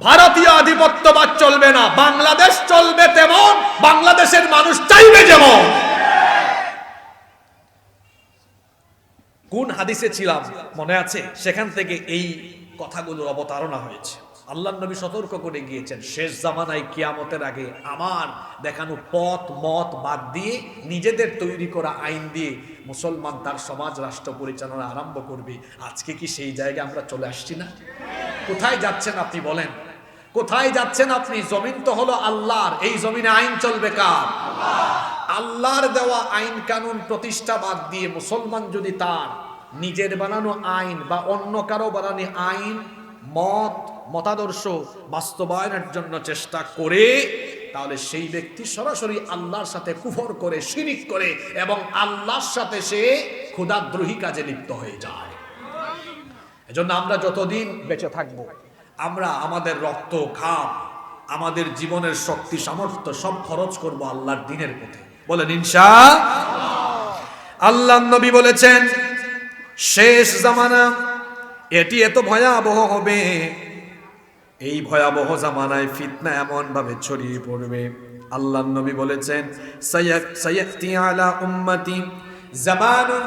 ভারতীয় আধিপত্যবাদ চলবে না। বাংলাদেশ চলবে তেমন, বাংলাদেশের মানুষ চাইবে যেমন। কোন হাদিসে ছিলাম মনে আছে? সেখান থেকে এই কথাগুলোর অবতারণা হয়েছে। আল্লাহর নবী সতর্ক করে গিয়েছেন, শেষ জামানায় কিয়ামতের আগে আমার দেখানো পথ মত বাদ দিয়ে নিজেদের তৈরি করা আইন দিয়ে মুসলমান তার সমাজ রাষ্ট্র পরিচালনা আরম্ভ করবে। আজকে কি সেই জায়গায় আমরা চলে আসছি না? কোথায় যাচ্ছেন আপনি বলেন? কোথায় যাচ্ছেন আপনি? জমিন তো হলো আল্লাহর, এই জমিনে আইন চলবে কার? আল্লাহর দেওয়া আইন কানুন প্রতিষ্ঠা বাদ দিয়ে মুসলমান যদি তার নিজের বানানো আইন বা অন্য কারো বানানো আইন মতাদর্শ বাস্তবায়নের জন্য চেষ্টা করে, তাহলে সেই ব্যক্তি সরাসরি আল্লাহর সাথে কুফর করে, শিরিক করে এবং আল্লাহর সাথে সে খোদাদ্রোহী কাজে লিপ্ত হয়ে যায়। এজন্য আমরা যতদিন বেঁচে থাকব, আমরা আমাদের রক্ত, ঘাম, আমাদের জীবনের শক্তি সামর্থ্য সব খরচ করব আল্লাহর দ্বীনের পথে। বলেন ইনশাআল্লাহ। আল্লাহর নবী বলেছেন, শেষ জামানা এটি এত ভয়াবহ হবে, এই ভয়াবহ জামানায় ফিতনা এমন ভাবে ছড়িয়ে পড়বে। আল্লাহর নবী বলেছেন, সায়াতি আলা উম্মতি জামানুন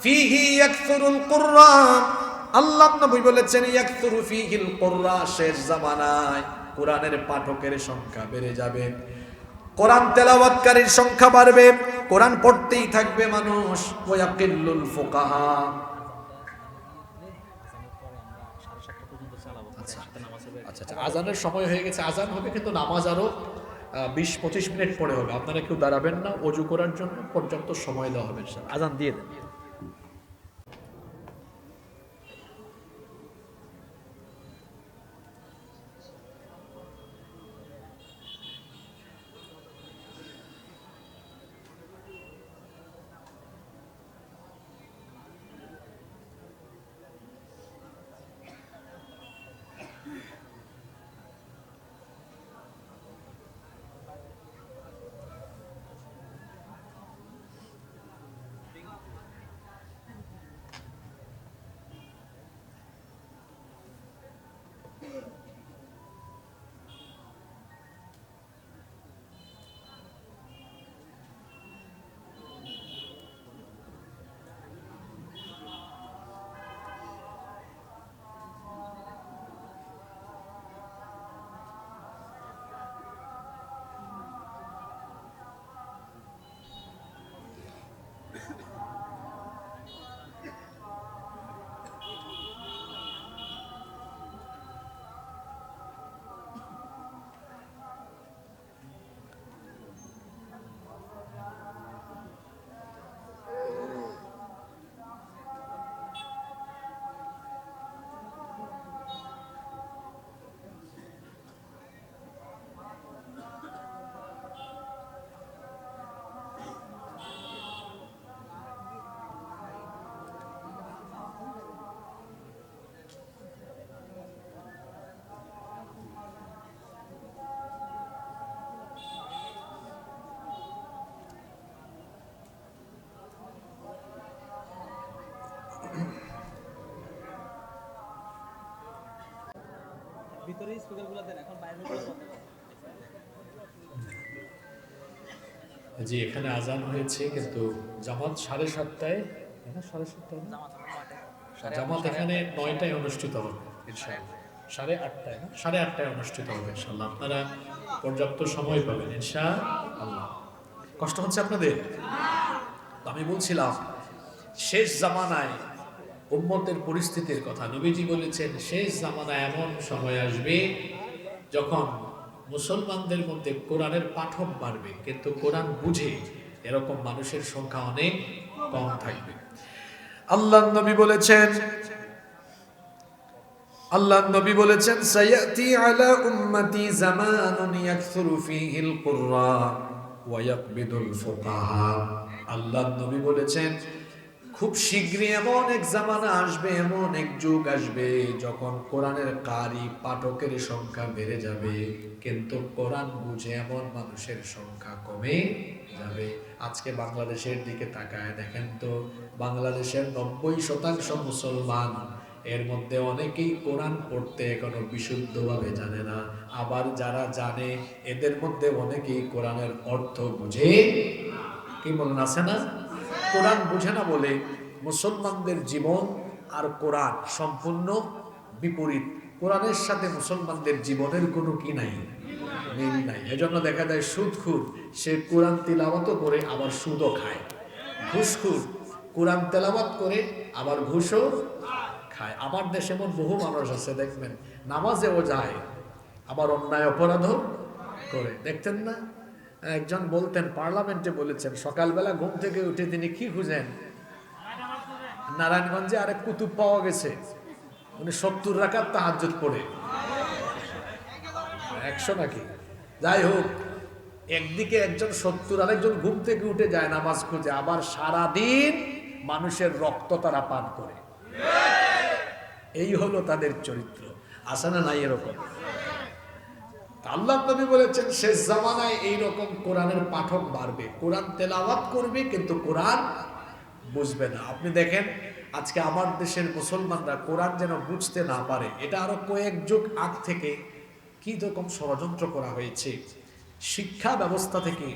ফিহি ইয়াকসুরুল কুরআন। আল্লাহর নবী বলেছেন, ইয়াকসুরু ফিহিল কুরআন, শেষ জামানায় কোরআনের পাঠকের সংখ্যা বেড়ে যাবে, কোরআন তেলাওয়াতকারীর সংখ্যা বাড়বে, কোরআন পড়তেই থাকবে মানুষ। ওয়াকিল্লুল ফুকাহা। আচ্ছা, আজানের সময় হয়ে গেছে, আজান হবে, কিন্তু নামাজ আরো 20-25 মিনিট পরে হবে। আপনারা কেউ দাঁড়াবেন না, ওযু করার জন্য পর্যাপ্ত সময় দেওয়া হবে। আজান দিয়ে দেন। জি, এখানে আজান হয়েছে কিন্তু জামাত 7:30টায়, 7:30টায় না, জামাত এখানে 9টায় অনুষ্ঠিত হবে ইনশাআল্লাহ। 8:30টায় না, 8:30টায় অনুষ্ঠিত হবে ইনশাআল্লাহ। আপনারা পর্যাপ্ত সময় পাবেন ইনশাআল্লাহ। কষ্ট হচ্ছে আপনাদের? আমি বলছিলাম শেষ জামানায় উম্মতের পরিস্থিতির কথা। নবীজি বলেছেন শেষ জামানায় এমন সময় আসবে যখন মুসলমানদের মধ্যে কোরআনের পাঠক বাড়বে, কিন্তু কোরআন বুঝে এরকম মানুষের সংখ্যা অনেক কম থাকবে। আল্লাহ নবী বলেছেন সায়াতি আলা উম্মতি জামানুন ইয়াকসুরু ফীহিল কুররা ওয়া ইয়াকবিদুল ফুকাহা। আল্লাহ নবী বলেছেন খুব শীঘ্রই এমন এক জামানা আসবে, এমন এক যুগ আসবে যখন কোরআনের কারি পাঠকের সংখ্যা বেড়ে যাবে, কিন্তু কোরআন বুঝে এমন মানুষের সংখ্যা কমে যাবে। আজকে বাংলাদেশের দিকে তাকায় দেখেন তো, বাংলাদেশের 90% মুসলমান, এর মধ্যে অনেকেই কোরআন পড়তে এখনো বিশুদ্ধভাবে জানে না। আবার যারা জানে এদের মধ্যে অনেকেই কোরআনের অর্থ বুঝে কি বলেন, আছে না? কোরআন বুঝে না বলে মুসলমানদের জীবন আর কোরআন সম্পূর্ণ বিপরীত। কোরআনের সাথে মুসলমানদের জীবনের কোনো কি নাই, মিল নাই। এজন্য দেখা যায় সুদখুর সে কোরআন তিলাওয়াত করে আবার সুদও খায়, ঘুষখুর কোরআন তেলাওয়াত করে আবার ঘুষও খায়। আমার দেশে এমন বহু মানুষ আছে দেখবেন নামাজেও যায় আবার অন্যায় অপরাধও করে, দেখতেন না? একজন বলতেন, পার্লামেন্টে বলেছেন, সকালবেলা ঘুম থেকে উঠে তিনি কি খুঁজেন, নারায়ণগঞ্জে আরেক কুতুব পাওয়া গেছে, উনি 70 রাকাত তাহাজ্জুদ পড়ে। 100 নাকি, যাই হোক, একদিকে একজন 70, আরেকজন ঘুম থেকে উঠে যায় নামাজ খুঁজে, আবার সারাদিন মানুষের রক্ত তারা পান করে। এই হলো তাদের চরিত্র। আসে না নাই এরকম? আল্লাহ নবী বলেছেন শেষ জামানায় এইরকম কোরআনের পাঠক বাড়বে, কোরআন তেলাওয়াত করবে কিন্তু কোরআন বুঝবে না। আপনি দেখেন আজকে আমার দেশের মুসলমানরা কোরআন যেন বুঝতে না পারে, এটা আরো কয়েক যুগ আগ থেকে কি রকম ষড়যন্ত্র করা হয়েছে। শিক্ষা ব্যবস্থা থেকে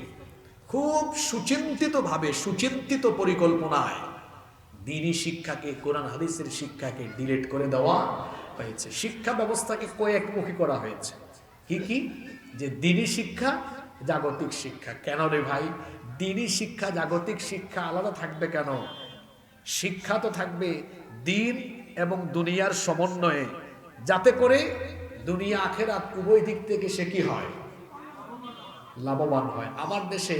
খুব সুচিন্তিতভাবে, সুচিন্তিত পরিকল্পনায় দ্বীনি শিক্ষাকে, কোরআন হাদিসের শিক্ষাকে ডিলিট করে দেওয়া হয়েছে। শিক্ষা ব্যবস্থাকে কয়েকমুখী করা হয়েছে। কি কি? যে দ্বীনি শিক্ষা, জাগতিক শিক্ষা। কেন রে ভাই, দ্বীনি শিক্ষা জাগতিক শিক্ষা আলাদা থাকবে কেন? শিক্ষা তো থাকবে দ্বীন এবং দুনিয়ার সমন্বয়ে, যাতে করে দুনিয়া আখেরাত উভয় দিক থেকে সে কি হয়, লাভবান হয়। আমার দেশে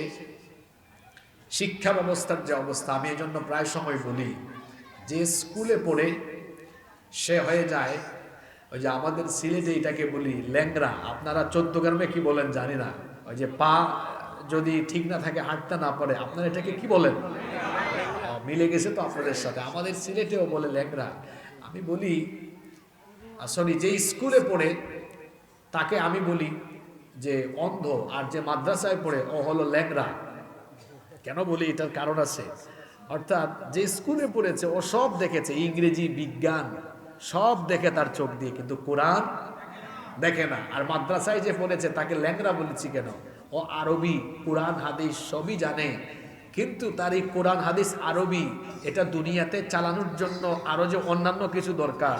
শিক্ষা ব্যবস্থার যে অবস্থা, আমি এই জন্য প্রায় সময় বলি যে স্কুলে পড়ে সে হয়ে যায়, ওই যে আমাদের সিলেটে এটাকে বলি ল্যাংরা, আপনারা 14 গ্রামে কি বলেন জানি না, ওই যে পা যদি ঠিক না থাকে, হাঁটতে না পারে, আপনারা এটাকে কি বলেন? মিলে গেছে তো আপনাদের সাথে, আমাদের সিলেটেও বলে ল্যাংরা। আমি বলি সরি, যে স্কুলে পড়ে তাকে আমি বলি যে অন্ধ, আর যে মাদ্রাসায় পড়ে ও হলো ল্যাংরা। কেন বলি? এটার কারণ আছে। অর্থাৎ যে স্কুলে পড়েছে ও সব দেখেছে, ইংরেজি, বিজ্ঞান সব দেখে তার চোখ দিয়ে, কিন্তু কোরআন দেখে না। আর মাদ্রাসায় যে পড়েছে তাকে ল্যাংরা বলেছি কেন? ও আরবি, কোরআন হাদিস সবই জানে, কিন্তু তার এই কোরআন হাদিস আরবি এটা দুনিয়াতে চালানোর জন্য আরো যে অন্যান্য কিছু দরকার,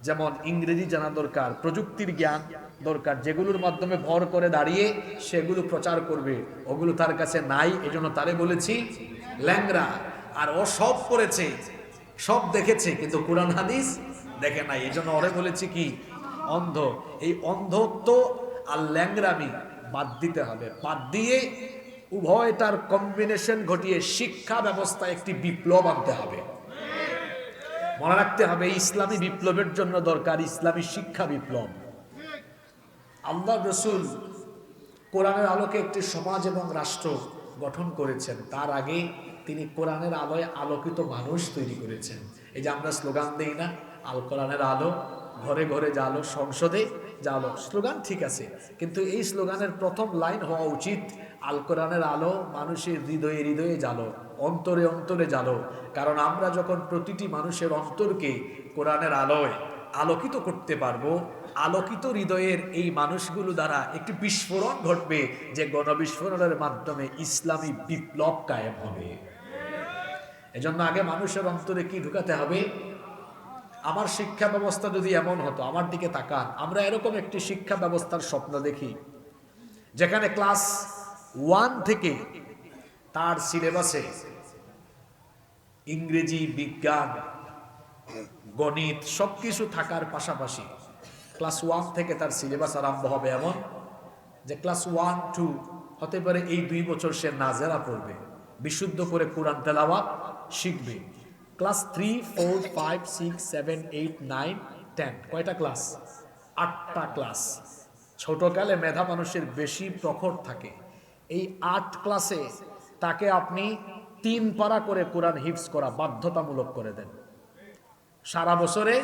যেমন ইংরেজি জানা দরকার, প্রযুক্তির জ্ঞান দরকার, যেগুলোর মাধ্যমে ভর করে দাঁড়িয়ে সেগুলো প্রচার করবে, ওগুলো তার কাছে নাই। এজন্য তারে বলেছি ল্যাংরা। আর ও সব পড়েছে, সব দেখেছে, কিন্তু কোরআন হাদিস দেখে নাই, এজন্য ওরে বলেছি কি, অন্ধ। এই অন্ধত্ব আর ল্যাংরামি বাদ দিতে হবে, বাদ দিয়ে উভয়টার কম্বিনেশন ঘটিয়ে শিক্ষা ব্যবস্থায় একটি বিপ্লব আনতে হবে। মনে রাখতে হবে ইসলামী বিপ্লবের জন্য দরকার ইসলামী শিক্ষা বিপ্লব। আল্লাহ রসুল কোরআনের আলোকে একটি সমাজ এবং রাষ্ট্র গঠন করেছেন, তার আগে তিনি কোরআনের আলোয় আলোকিত মানুষ তৈরি করেছেন। এই যে আমরা স্লোগান দেই না, আল কোরআনের আলো, ঘরে ঘরে জালো, সংসদে জালো, স্লোগান ঠিক আছে, কিন্তু এই স্লোগানের প্রথম লাইন হওয়া উচিত আল কোরআনের আলো মানুষের হৃদয়ে হৃদয়ে জালো, অন্তরে অন্তরে জালো। কারণ আমরা যখন প্রতিটি মানুষের অন্তরকে কোরআনের আলোয় আলোকিত করতে পারবো, আলোকিত হৃদয়ের এই মানুষগুলো দ্বারা একটি বিস্ফোরণ ঘটবে, যে গণবিস্ফোরণের মাধ্যমে ইসলামী বিপ্লব কায়েম হবে। এজন্য আগে মানুষের অন্তরে কি ঢুকাতে হবে? আমার শিক্ষা ব্যবস্থা যদি এমন হতো, আমার দিকে তাকান, আমরা এরকম একটি শিক্ষা ব্যবস্থার স্বপ্ন দেখি যেখানে ক্লাস 1 থেকে তার সিলেবাসে ইংরেজি, বিজ্ঞান, গণিত সবকিছু থাকার পাশাপাশি ক্লাস 1 থেকে তার সিলেবাস আরম্ভ হবে এমন যে ক্লাস 1, 2 হতে পারে এই 2 বছর সে নাজেরা পড়বে, বিশুদ্ধ করে কোরআন তেলাওয়াত শিখবে। ক্লাস 3, 4, 5, 6, 7, 8, 9, 10 কয়টা ক্লাস? 8টা ক্লাস। ছোটকালে মেধা মানুষের বেশি প্রখর থাকে। এই 8 ক্লাসে তাকে আপনি 3 পারা করে কোরআন হিফজ করা বাধ্যতামূলক করে দেন। সারা বছরে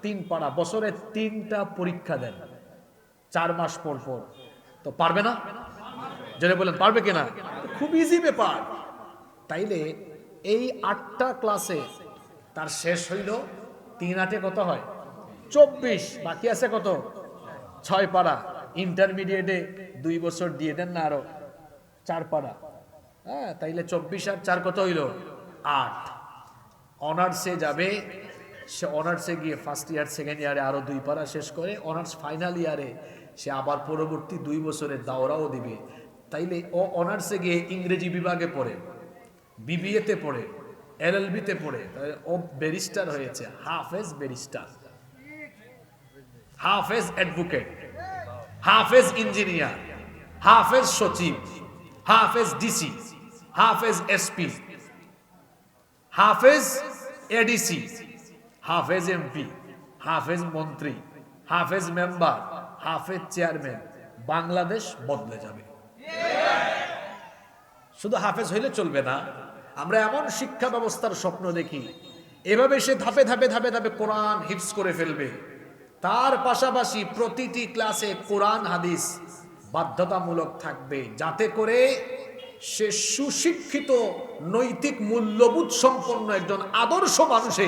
3 পারা, বছরে 3টা পরীক্ষা দেন 4 মাস পর পর। তো পারবে না? যদি বলেন পারবে কিনা? খুব ইজি ব্যাপার। তাইলে এই 8টা ক্লাসে তার শেষ হইল 3 8 কত হয়? 24। বাকি আছে কত? 6 পারা। ইন্টারমিডিয়েটে 2 বছর দিয়ে দেন না, আরো 4 পারা। হ্যাঁ, তাইলে 24 আর 4 কত হইল? 8। অনার্সে যাবে, সে অনার্সে গিয়ে ফার্স্ট ইয়ার সেকেন্ড ইয়ারে আরো 2 পারা শেষ করে অনার্স ফাইনাল ইয়ারে সে আবার পরবর্তী 2 বছরের দাওরাও দিবে। তাইলে ও অনার্সে গিয়ে ইংরেজি বিভাগে পড়ে, বিবিএতে পড়ে, এলএলবিতে পড়ে, ও ব্যারিস্টার হয়েছে, হাফেজ ব্যারিস্টার, হাফেজ অ্যাডভোকেট, হাফেজ ইঞ্জিনিয়ার, হাফেজ সচিব, হাফেজ ডিসি, হাফেজ এসপি, হাফেজ এডিসি, হাফেজ এমপি, হাফেজ মন্ত্রী, হাফেজ মেম্বার, হাফেজ চেয়ারম্যান। বাংলাদেশ বদলে যাবে। শুধু হাফেজ হইলে চলবে না, আমরা এমন শিক্ষা ব্যবস্থার স্বপ্ন দেখি এভাবে সে ধাপে ধাপে ধাপে ধাপে কোরআন হিফজ করে ফেলবে। তার পাশাপাশি প্রতিটি ক্লাসে কোরআন হাদিস বাধ্যতামূলক থাকবে, যাতে করে সে সুশিক্ষিত, নৈতিক মূল্যবোধ সম্পন্ন একজন আদর্শ মানুষে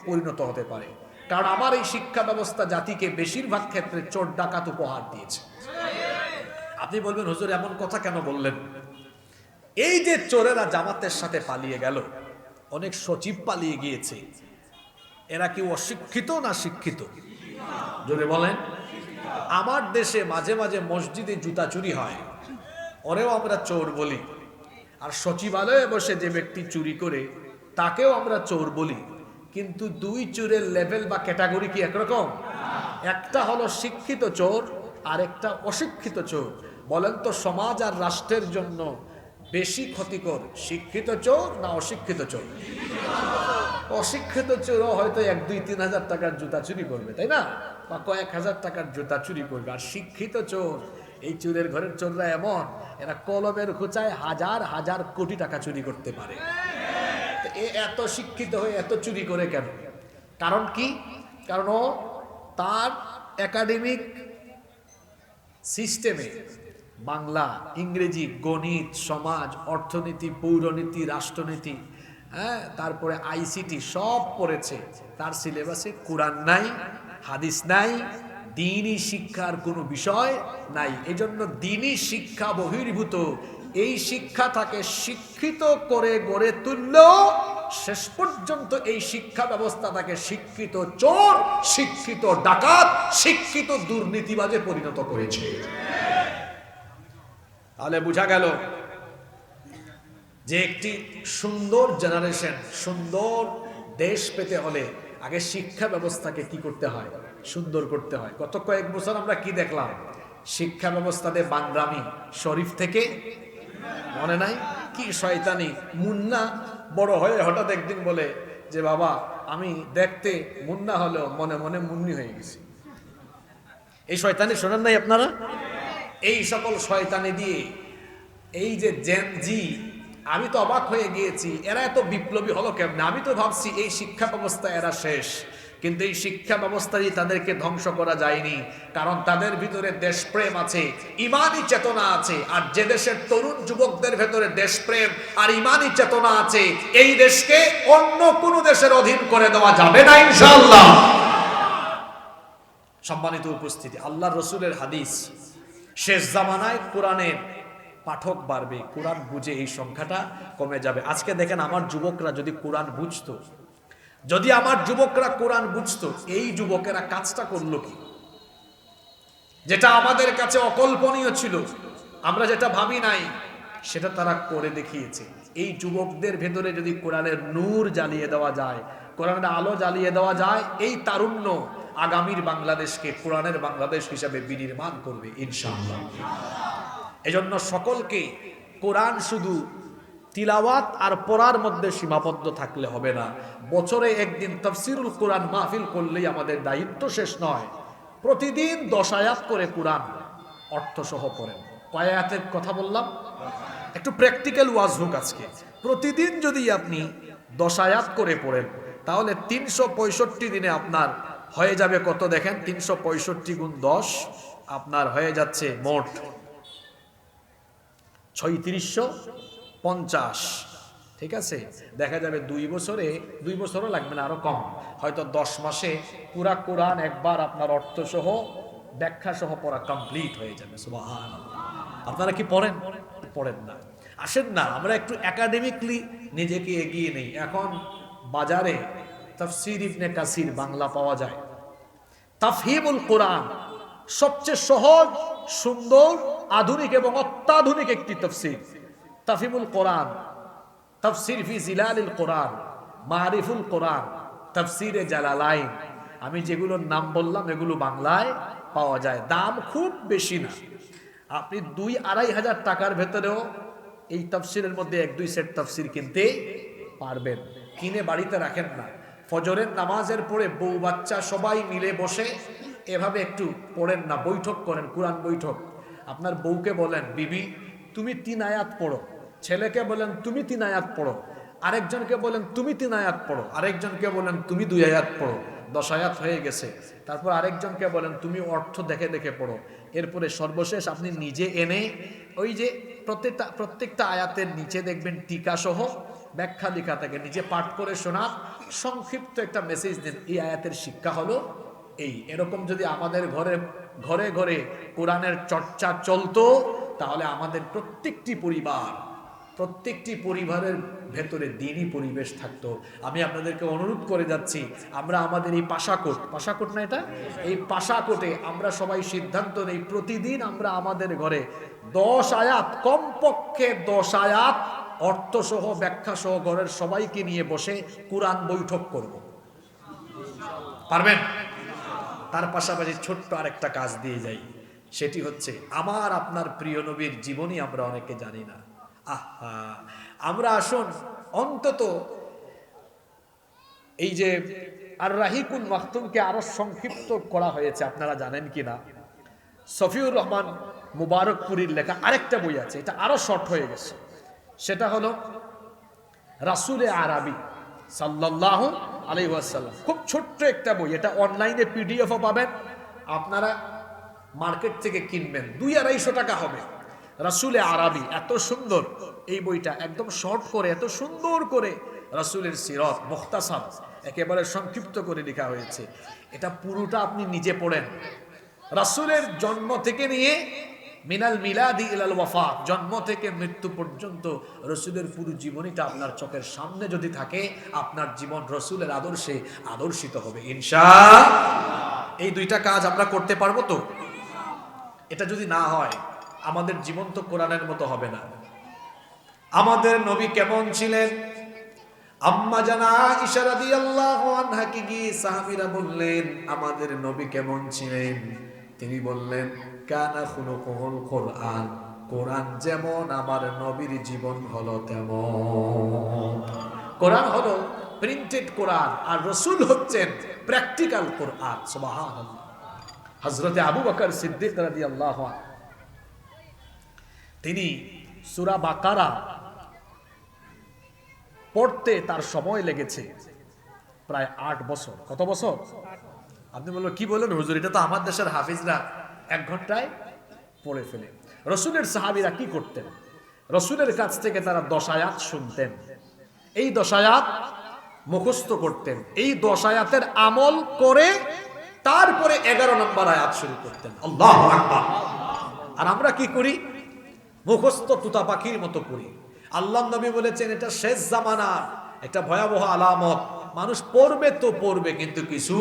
পরিণত হতে পারে। কারণ আমার এই শিক্ষা ব্যবস্থা জাতিকে বেশিরভাগ ক্ষেত্রে চোর ডাকাত উপহার দিয়েছে। আপনি বলবেন হুজুর এমন কথা কেন বললেন? এই যে চোরেরা জামাতের সাথে পালিয়ে গেল, অনেক সচিব পালিয়ে গিয়েছে, এরা কি অশিক্ষিত না শিক্ষিত? জোরে বলেন। আমার দেশে মাঝে মাঝে মসজিদে জুতা চুরি হয়, ওরেও আমরা চোর বলি। আর সচিবালয়ে বসে যে ব্যক্তি চুরি করে তাকেও আমরা চোর বলি। কিন্তু 2 চোরের লেভেল বা ক্যাটাগরি কি একরকম? একটা হলো শিক্ষিত চোর আর একটা অশিক্ষিত চোর। বলেন তো সমাজ আর রাষ্ট্রের জন্য বেশি ক্ষতিকর শিক্ষিত চোর না অশিক্ষিত চোর? অশিক্ষিত চোরও হয়তো 1, 2, 3 হাজার টাকার জুতা চুরি করবে, তাই না? বা কয়েক হাজার টাকার জুতা চুরি করবে। আর শিক্ষিত চোর, এই চোরের ঘরের চোররা এমন, এরা কলমের খোঁচায় হাজার হাজার কোটি টাকা চুরি করতে পারে। এ এত শিক্ষিত হয়ে এত চুরি করে কেন? কারণ কি? কারণ ও তার একাডেমিক সিস্টেমে বাংলা, ইংরেজি, গণিত, সমাজ, অর্থনীতি, পৌরনীতি, রাষ্ট্রনীতি, হ্যাঁ, তারপরে আইসিটি সব পড়েছে। তার সিলেবাসে কোরআন নাই, হাদিস নাই, দ্বীনি শিক্ষার কোনো বিষয় নাই। এজন্য দ্বীনি শিক্ষা বহির্ভূত এই শিক্ষা তাকে শিক্ষিত করে গড়ে তুললেও শেষ পর্যন্ত এই শিক্ষা ব্যবস্থা তাকে শিক্ষিত চোর, শিক্ষিত ডাকাত, শিক্ষিত দুর্নীতিবাজে পরিণত করেছে। তাহলে বোঝা গেল যে একটি সুন্দর জেনারেশন, সুন্দর দেশ পেতে হলে আগে শিক্ষা ব্যবস্থাকে কি করতে হয়? সুন্দর করতে হয়। গত কয়েক বছর আমরা কি দেখলাম? শিক্ষা ব্যবস্থাতে বান্দ্রামি, শরীফ থেকে মনে নাই কি শয়তানি। মুন্না বড় হয়ে হঠাৎ একদিন বলে যে বাবা আমি দেখতে মুন্না হলেও মনে মনে মুন্নি হয়ে গেছি। এই শয়তানি শোনেন নাই আপনারা? এই সকল শয়তানি দিয়ে এই যে জেন জি, আমি তো অবাক হয়ে গিয়েছি, এরা এত বিপ্লবী হলো কেমনে? আমি তো ভাবছি এই শিক্ষা ব্যবস্থা এরা শেষ, কিন্তু এই শিক্ষা ব্যবস্থা দিয়ে তাদেরকে ধ্বংস করা যায়নি। কারণ তাদের ভিতরে দেশপ্রেম আছে, ইমানি চেতনা আছে। আর যে দেশের তরুণ যুবকদের ভেতরে দেশপ্রেম আর ইমানি চেতনা আছে, এই দেশকে অন্য কোনো দেশের অধীন করে দেওয়া যাবে না ইনশাআল্লাহ। সম্মানিত উপস্থিতি, আল্লাহর রসুলের হাদিস, শেষ জামানায় কোরআনের পাঠক বাড়বে, কোরআন বুঝে এই সংখ্যাটা কমে যাবে। আজকে দেখেন আমার যুবকরা যদি কোরআন বুঝতো, যদি আমার যুবকরা কোরআন বুঝতো, এই যুবকেরা কাজটা করলো কি? যেটা আমাদের কাছে অকল্পনীয় ছিল, আমরা যেটা ভাবি নাই, সেটা তারা করে দেখিয়েছে। এই যুবকদের ভেতরে যদি কোরআনের নূর জ্বালিয়ে দেওয়া যায়, কোরআনের আলো জ্বালিয়ে দেওয়া যায়, এই তারুণ্য আগামীর বাংলাদেশকে কোরআনের বাংলাদেশ হিসাবে বিনির্মাণ করবে ইনশাআল্লাহ। এজন্য সকলকে কোরআন শুধু তিলাওয়াত আর পড়ার মধ্যে সীমাবদ্ধ থাকলে হবে না। বছরে একদিন তাফসিরুল কোরআন মাহফিল করলেই আমাদের দায়িত্ব শেষ নয়। প্রতিদিন 10 আয়াত করে কোরআন অর্থসহ পড়েন। কয় আয়াতের কথা বললাম? একটু প্র্যাকটিক্যাল ওয়াজ হোক আজকে। প্রতিদিন যদি আপনি 10 আয়াত করে পড়েন, তাহলে 365 দিনে আপনার হয়ে যাবে কত দেখেন? 365 গুণ 10 আপনার হয়ে যাচ্ছে মোট 3650। ঠিক আছে, দেখা যাবে 2 বছরে, 2 বছরও লাগবে না, আরো কম, হয়তো 10 মাসে পুরা কোরআন একবার আপনার অর্থসহ ব্যাখ্যা সহ পড়া কমপ্লিট হয়ে যাবে। সুবহানাল্লাহ। আপনারা কি পড়েন? পড়েন না? আসেন না আমরা একটু একাডেমিকলি নিজেকে এগিয়ে নেই। এখন বাজারে তাফসীর ইবনে কাসির বাংলা পাওয়া যায়। তাফহিমুল কোরআন সবচেয়ে সহজ, সুন্দর, আধুনিক এবং অত্যাধুনিক একটি তাফসীর। তাফহিমুল কোরআন, তাফসীর ফি জিলালিল কোরআন, মারিফুল কোরআন, তাফসীরে জালালাইন, আমি যেগুলোর নাম বললাম এগুলো বাংলায় পাওয়া যায়। দাম খুব বেশি না, আপনি 2-2.5 হাজার টাকার ভেতরেও এই তাফসীরের মধ্যে 1-2 সেট তাফসীর কিনতে পারবেন। কিনে বাড়িতে রাখেন না, ফজরের নামাজের পরে বউ বাচ্চা সবাই মিলে বসে এভাবে একটু পড়েন না, বৈঠক করেন, কোরআন বৈঠক। আপনার বউকে বলেন, বিবি তুমি 3 আয়াত পড়ো, ছেলেকে বলেন তুমি 3 আয়াত পড়ো, আরেকজনকে বলেন তুমি 3 আয়াত পড়ো, আরেকজনকে বলেন তুমি 2 আয়াত পড়ো, 10 আয়াত হয়ে গেছে। তারপর আরেকজনকে বলেন তুমি অর্থ দেখে দেখে পড়ো। এরপরে সর্বশেষ আপনি নিজে এনে ওই যে প্রত্যেকটা আয়াতের নিচে দেখবেন টিকা সহ ব্যাখ্যা লেখা থাকে, নিজে পাঠ করে শোনা, সংক্ষিপ্ত একটা মেসেজ দেন, এই আয়াতের শিক্ষা হলো এই। এরকম যদি আমাদের ঘরে ঘরে ঘরে কোরআনের চর্চা চলতো, তাহলে আমাদের প্রত্যেকটি পরিবারের ভেতরে দ্বীনি পরিবেশ থাকতো। আমি আপনাদেরকে অনুরোধ করে যাচ্ছি, আমরা আমাদের এই পাশাকোট না এটা, এই পাশাকোটে আমরা সবাই সিদ্ধান্ত নেই, প্রতিদিন আমরা আমাদের ঘরে 10 আয়াত, কমপক্ষে 10 আয়াত অর্থসহ ব্যাখ্যা সহ ঘরের সবাইকে নিয়ে বসে কোরআন বৈঠক করব। পারবেন? তার পাশাপাশি ছোট্ট আরেকটা কাজ দিয়ে যাই, সেটি হচ্ছে আমার আপনার প্রিয় নবীর জীবনী আমরা অনেকে জানি না। আহা, আমরা আসুন অন্তত এই যে আর রাহিকুল মাখতুমকে আরো সংক্ষিপ্ত করা হয়েছে, আপনারা জানেন কিনা? সফিউর রহমান মুবারকপুরীর লেখা আরেকটা বই আছে, এটা আরো শর্ট হয়ে গেছে। সেটা হলো রাসূলে আরবি সাল্লাল্লাহু আলাইহি ওয়াসাল্লাম। খুব ছোট্ট একটা বই, এটা অনলাইনে পিডিএফও পাবেন, আপনারা মার্কেট থেকে কিনবেন, 200-250 টাকা হবে। রাসূলে আরবি, এত সুন্দর এই বইটা, একদম শর্ট করে, এত সুন্দর করে রাসূলের সিরাত মুখতাসার একেবারে সংক্ষিপ্ত করে লেখা হয়েছে। এটা পুরোটা আপনি নিজে পড়েন, রাসূলের জন্ম থেকে নিয়ে মিনাল মিলাদি ইলাল ওয়াফাত, জন্ম থেকে মৃত্যু পর্যন্ত রাসূলের পুরো জীবনীটা আপনার চোখের সামনে যদি থাকে, আপনার জীবন রাসূলের আদর্শে আদর্শিত হবে ইনশাআল্লাহ। এই 2টা কাজ আমরা করতে পারবো তো? এটা যদি না হয়, আমাদের জীবন তো কোরআনের মতো হবে না। আমাদের নবী কেমন ছিলেন? আম্মা জানা আয়েশা রাদিয়াল্লাহু আনহা কি গিয়ে সাহাবীরা বললেন আমাদের নবী কেমন ছিলেন? তিনি বললেন কানা খুলুকুল কোরআন, কোরআন যেমন আমার নবীর জীবন হলো তেমন। কোরআন হলো প্রিন্টেড কোরআন, আর রাসূল হচ্ছেন প্র্যাকটিক্যাল কোরআন। সুবহানাল্লাহ। হযরতে আবু বকর সিদ্দিক রাদিয়াল্লাহু আনহু তিনি সূরা বাকারা পড়তে তার সময় লেগেছে প্রায় 8 বছর। কত বছর? আপনি বললেন কি বলেন হুজুর, এটা তো আমার দেশের হাফিজরা 1 ঘন্টায় পড়ে ফেলে। রাসূলের সাহাবীরা কি করতেন? রাসূলের কাছ থেকে তারা 10 আয়াত শুনতেন, এই 10 আয়াত মুখস্থ করতেন, এই 10 আয়াতের আমল করে তারপরে 11 নম্বর আয়াত শুরু করতেন, আল্লাহু আকবার। আর আমরা কি করি? মুখস্থ তুতা পাখির মতো করি। আল্লাহ নবী বলেছেন এটা শেষ জামানার একটা ভয়াবহ আলামত। মানুষ পড়বে তো পড়বে, কিন্তু কিছু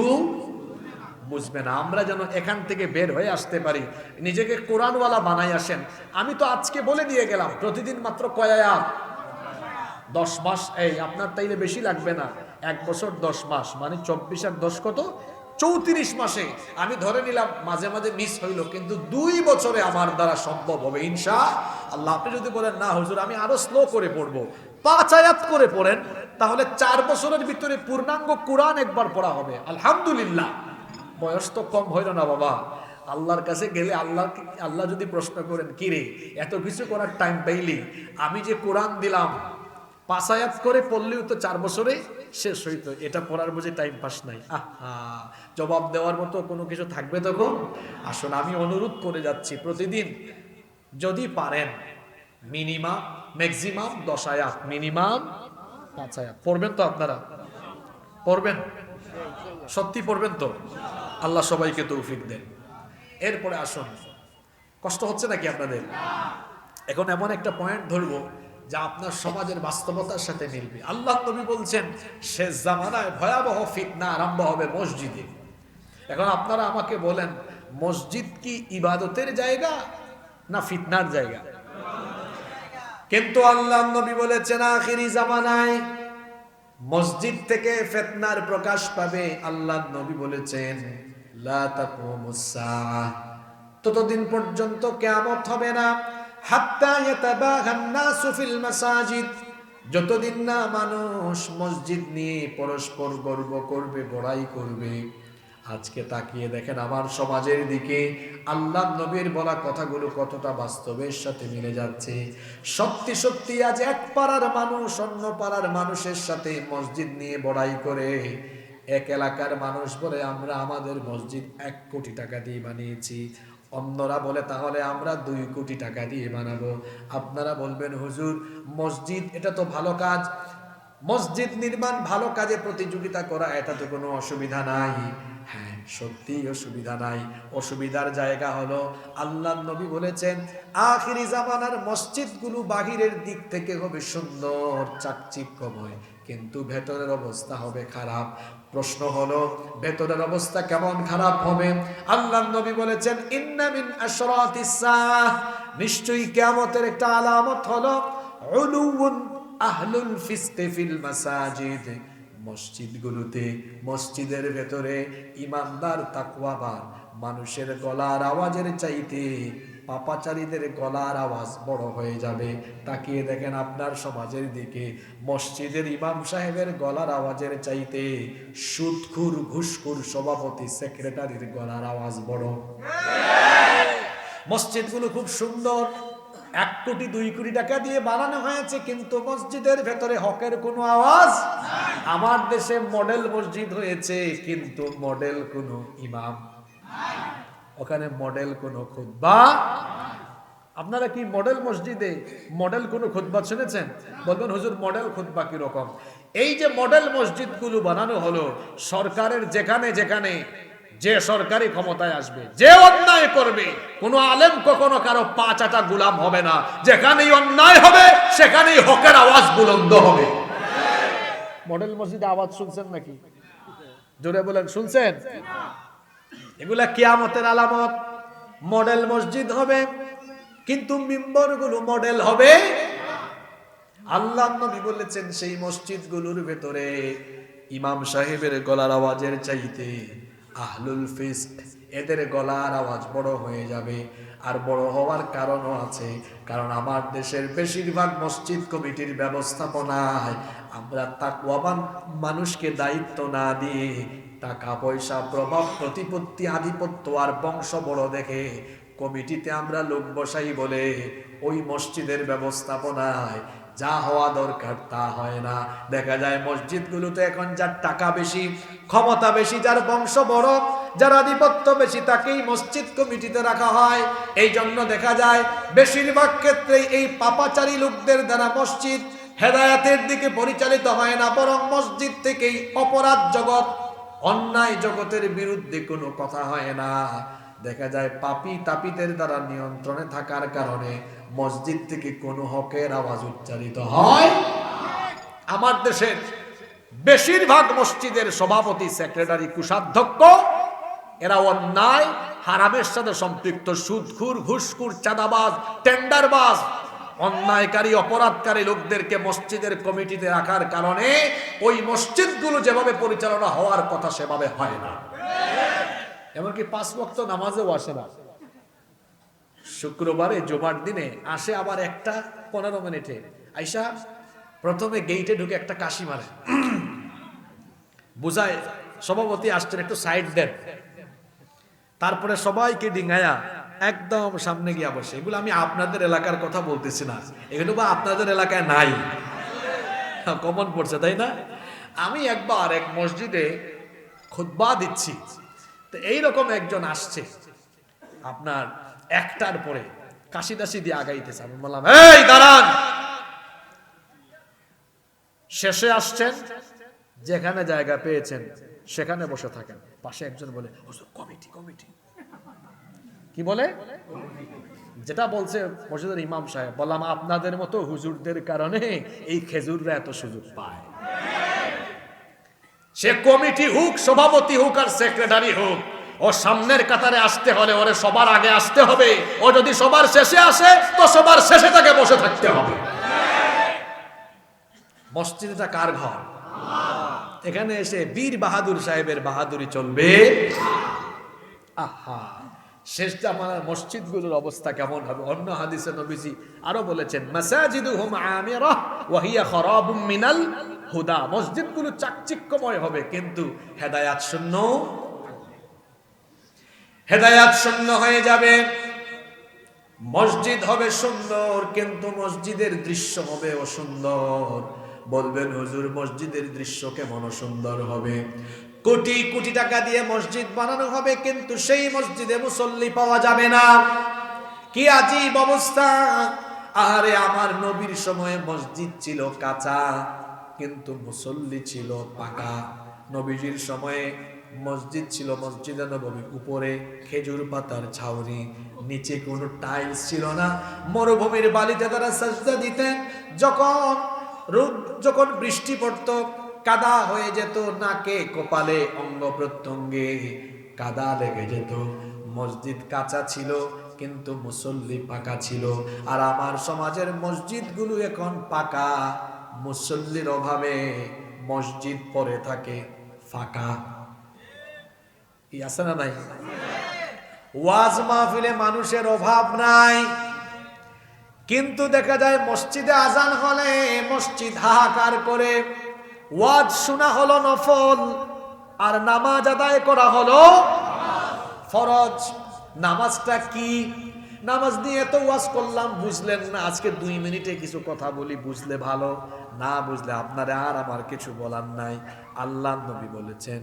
বুঝবে না। আমরা যেন এখান থেকে বের হয়ে আসতে পারি, নিজেকে কোরআনওয়ালা বানাই আসেন। আমি তো আজকে বলে দিয়ে গেলাম প্রতিদিন মাত্র কয় আয়াত? 10 মাস। এই আপনার তাইলে বেশি লাগবে না, 1 বছর 10 মাস মানে 24 আর 10 কত? 34 মাসে। আমি ধরে নিলাম মাঝে মাঝে মিস হইল, কিন্তু 2 বছরে আমার দ্বারা সম্ভব হবে ইনশাআল্লাহ। আপনি যদি বলেন না হুজুর আমি আরো স্লো করে পড়বো, 5 আয়াত করে পড়েন, তাহলে 4 বছরের ভিতরে পূর্ণাঙ্গ কোরআন একবার পড়া হবে আলহামদুলিল্লাহ। বয়স তো কম হইল না বাবা। আল্লাহর কাছে গেলে আল্লাহ যদি প্রশ্ন করেন কি রে এত কিছু করার টাইম পাইলি, আমি যে কোরআন দিলাম 5 আয়াত করে পড়লেও তো 4 বছরে শেষ হইতো, এটা পড়ার বুঝে টাইম পাস নাই। জবাব দেওয়ার মতো কোনো কিছু থাকবে তখন? আসুন আমি অনুরোধ করে যাচ্ছি, প্রতিদিন যদি পারেন ম্যাক্সিমাম 10 আয়াত, মিনিমাম 5 আয়াত পড়বেন তো? আপনারা পড়বেন? সত্যি পড়বেন তো? আল্লাহ সবাইকে তৌফিক দেন। এরপরে আসুন, কষ্ট হচ্ছে নাকি আপনাদের? এখন এমন একটা পয়েন্ট ধরবো যা আপনার সমাজের বাস্তবতার সাথে মিলবে। আল্লাহ নবী বলছেন শেষ জামানায় ভয়াবহ ফিতনা আরম্ভ হবে মসজিদে। এখন আপনারা আমাকে বলেন, মসজিদ কি ইবাদতের জায়গা না ফিতনার জায়গা? কিন্তু আল্লাহ নবী বলেছেন আখিরি জামানায় মসজিদ থেকে ফিতনার প্রকাশ পাবে। আল্লাহ নবী বলেছেন লা তাকুমুস সাআহ, ততদিন পর্যন্ত কিয়ামত হবে না, হাত্তা ইয়াতাবাহান নাসু ফিল মাসাজিদ, যতদিন না মানুষ মসজিদ নিয়ে পরস্পর গর্ব করবে, বড়াই করবে। আজকে তাকিয়ে দেখেন আমার সমাজের দিকে, আল্লাহ নবীর বলা কথাগুলো কতটা বাস্তবের সাথে মিলে যাচ্ছে। সত্যি সত্যি আজ এক পাড়ার মানুষ অন্য পাড়ার মানুষের সাথে মসজিদ নিয়ে বড়াই করে। এক এলাকার মানুষ বলে আমরা আমাদের মসজিদ 1 কোটি টাকা দিয়ে বানিয়েছি, অন্যরা বলে তাহলে আমরা 2 কোটি টাকা দিয়ে বানাবো। আপনারা বলবেন হুজুর মসজিদ এটা তো ভালো কাজ, মসজিদ নির্মাণ ভালো কাজে প্রতিযোগিতা করা এটা তো কোনো অসুবিধা নাই। হ্যাঁ সত্যি অসুবিধা নাই। অসুবিধার জায়গা হলো আল্লাহ নবী বলেছেন আখিরি জামানার মসজিদগুলো বাহিরের দিক থেকে হবে সুন্দর চাকচিক্যময়, কিন্তু ভেতরের অবস্থা হবে খারাপ। প্রশ্ন হলো ভেতরের অবস্থা কেমন খারাপ হবে? আল্লাহ নবী বলেছেন ইন্না মিন আশরাতিস সাআহ, নিশ্চয়ই কিয়ামতের একটা আলামত হলো উলুউন আহলুল ফিসকি ফিল মাসাজিদ, মসজিদগুলোতে মসজিদের ভেতরে ইমানদার তাকওয়াবান মানুষের গলার আওয়াজের চাইতে পাপাচারীদের গলার আওয়াজ বড় হয়ে যাবে। তাকিয়ে দেখেন আপনার সমাজের দিকে, মসজিদের ইমাম সাহেবের গলার আওয়াজের চাইতে সুদখুর ঘুষখুর সভাপতি সেক্রেটারির গলার আওয়াজ বড়। মসজিদগুলো খুব সুন্দর, 1 কোটি 2 কোটি টাকা দিয়ে বানানো হয়েছে, কিন্তু মসজিদের ভেতরে হকের কোনো আওয়াজ। আমার দেশে মডেল মসজিদ হয়েছে, কিন্তু মডেল কোনো ইমাম, ওখানে মডেল কোনো খুতবা। আপনারা কি মডেল মসজিদে মডেল কোনো খুতবা শুনেছেন? বলবেন হুজুর মডেল খুতবা কি রকম? এই যে মডেল মসজিদগুলো বানানো হলো, সরকারের যেখানে যেখানে যে সরকারি ক্ষমতায় আসবে, যে অন্যায় করবে, কোনো আলেম কখনো কারো 5 আটা গোলাম হবে না। যেখানেই অন্যায় হবে সেখানেই হকের আওয়াজ বুলন্দ হবে। মডেল মসজিদে আওয়াজ শুনছেন নাকি? জোরে বলেন শুনছেন? এগুলা কিয়ামতের আলামত। মডেল মসজিদ হবে, কিন্তু মিম্বরগুলো মডেল হবে। আল্লাহ নবী বলেছেন সেই মসজিদগুলোর ভেতরে ইমাম সাহেবের গলার আওয়াজের চাইতে আহলুল ফিসক এদের গলার আওয়াজ বড় হয়ে যাবে। আর বড় হওয়ার কারণও আছে, কারণ আমার দেশের বেশিরভাগ মসজিদ কমিটির ব্যবস্থাপনায় আমরা তাকওয়াবান মানুষকে দায়িত্ব না দিয়ে টাকা পয়সা প্রভাব প্রতিপত্তি আধিপত্য আর বংশ বড় দেখে কমিটিতে আমরা লোক বসাই বলে ওই মসজিদের ব্যবস্থাপনায় যা হওয়া দরকার তা হয় না। দেখা যায় মসজিদগুলোতে এখন যার টাকা বেশি, ক্ষমতা বেশি, যার বংশ বড়, যার আধিপত্য বেশি তাকেই মসজিদ কমিটিতে রাখা হয়। এই জন্য দেখা যায় বেশিরভাগ ক্ষেত্রেই এই পাপাচারী লোকদের দ্বারা মসজিদ হেদায়েতের দিকে পরিচালিত হয় না, বরং মসজিদ থেকেই অপরাধ জগৎ অন্যায় জগতের বিরুদ্ধে কোনো কথা হয় না। দেখা যায় পাপী তাপিতের দ্বারা নিয়ন্ত্রণে থাকার কারণে মসজিদ থেকে কোনো হকের আওয়াজ উচ্চারিত হয়। আমার দেশের বেশিরভাগ মসজিদের সভাপতি, সেক্রেটারি, কোষাধ্যক্ষ এরা অন্যায় হারামের সাথে সম্পৃক্ত, সুদখোর, ঘুষখোর, চাঁদাবাজ, টেন্ডারবাজ, অন্যায়কারী, অপরাধকারী লোকদেরকে মসজিদের কমিটিতে রাখার কারণে ওই মসজিদগুলো যেভাবে পরিচালনা হওয়ার কথা সেভাবে হয় না। এমনকি 5 ওয়াক্ত নামাজেও আসে না। শুক্রবারে জুমার দিনে আসে আবার 1:15 মিনিটে আইসা প্রথমে গেইটে ঢুকে একটা কাশি মারে, বুঝায় সভাপতি আসছেন, একটু সাইড দেন। তারপরে সবাইকে ডিঙায়া একদম সামনে গিয়া বসে। এগুলো আমি আপনাদের এলাকার কথা বলতেছি না, এগুলো বা আপনাদের এলাকায় নাই, কমন পড়ছে তাই না? আমি একবার এক মসজিদে খুতবা দিচ্ছি, তো এইরকম একজন আসছে আপনার 1টার পরে কাশি দাসি দিয়ে আগাইতেছে। আমি বললাম, এই দাঁড়ান, শেষে আসছেন, যেখানে জায়গা পেয়েছেন সেখানে বসে থাকেন। পাশে একজন বলে, হুজুর কমিটি কমিটি। কি বলে? যেটা বলছে মসজিদের ইমাম সাহেব। বললাম, আপনাদের মতো হুজুরদের কারণে এই খেজুররা এত সুযোগ পায়। সে কমিটি হোক, সভাপতি হোক আর সেক্রেটারি হোক, ও সামনের কাতারে আসতে হলে ওরে সবার আগে আসতে হবে। ও যদি সবার শেষে আসে তো সবার শেষে তাকে বসে থাকতে হবে। মসজিদটা কার ঘর? এখানে এসে বীর বাহাদুর সাহেবের বাহাদুরি চলবে? আহা, শেষ জামানার মসজিদগুলোর অবস্থা কেমন হবে? অন্য হাদিসে নবীজি আরো বলেছেন, মাসাজিদুহুম আমিরাহ ওয়া হিয়া খারাবুম মিনাল হুদা। মসজিদগুলো চাকচিক্যময় হবে কিন্তু হেদায়াত শূন্য, হেদায়াত শূন্য হয়ে যাবে। মসজিদ হবে সুন্দর কিন্তু মসজিদের দৃশ্য হবে অসুন্দর। বলবেন, হুজুর মসজিদের দৃশ্য কেমন সুন্দর হবে? কোটি কোটি টাকা দিয়ে মসজিদ বানানো হবে কিন্তু সেই মসজিদে মুসল্লি পাওয়া যাবে না। কি আজীব অবস্থা! আরে আমার নবীর সময়ে মসজিদ ছিল কাঁচা কিন্তু মুসল্লি ছিল পাকা। নবীজির সময়ে মসজিদ ছিল মসজিদে নববী, উপরে খেজুর পাতার ছাউনি, নিচে কোনো টাইলস ছিল না। মরুভূমির বালিতে তারা সাজদা দিতেন। যখন বৃষ্টি পড়তো কাদা হয়ে যেত, নাকে কপালে অঙ্গ প্রত্যঙ্গে কাদা লেগে যেত। মসজিদ কাঁচা ছিল কিন্তু মুসল্লি পাকা ছিল। আর আমার সমাজের মসজিদগুলো এখন পাকা, মুসল্লির অভাবে মসজিদ পড়ে থাকে ফাঁকা। কি আছে না নাই? ওয়াজ মাহফিলে মানুষের অভাব নাই, কিন্তু দেখা যায় মসজিদে আজান হলে মসজিদ হাহাকার করে। ওয়াজ শোনা হলো নফল আর নামাজ আদায় করা হলো ফরজ। নামাজটা কি? নামাজ নিয়ে তো ওয়াজ করলাম, বুঝলেন না, আজকে 2 মিনিটে কিছু কথা বলি, বুঝলে ভালো, না বুঝলে আপনারা আর আমার কিছু বলার নাই। আল্লাহ নবী বলেছেন,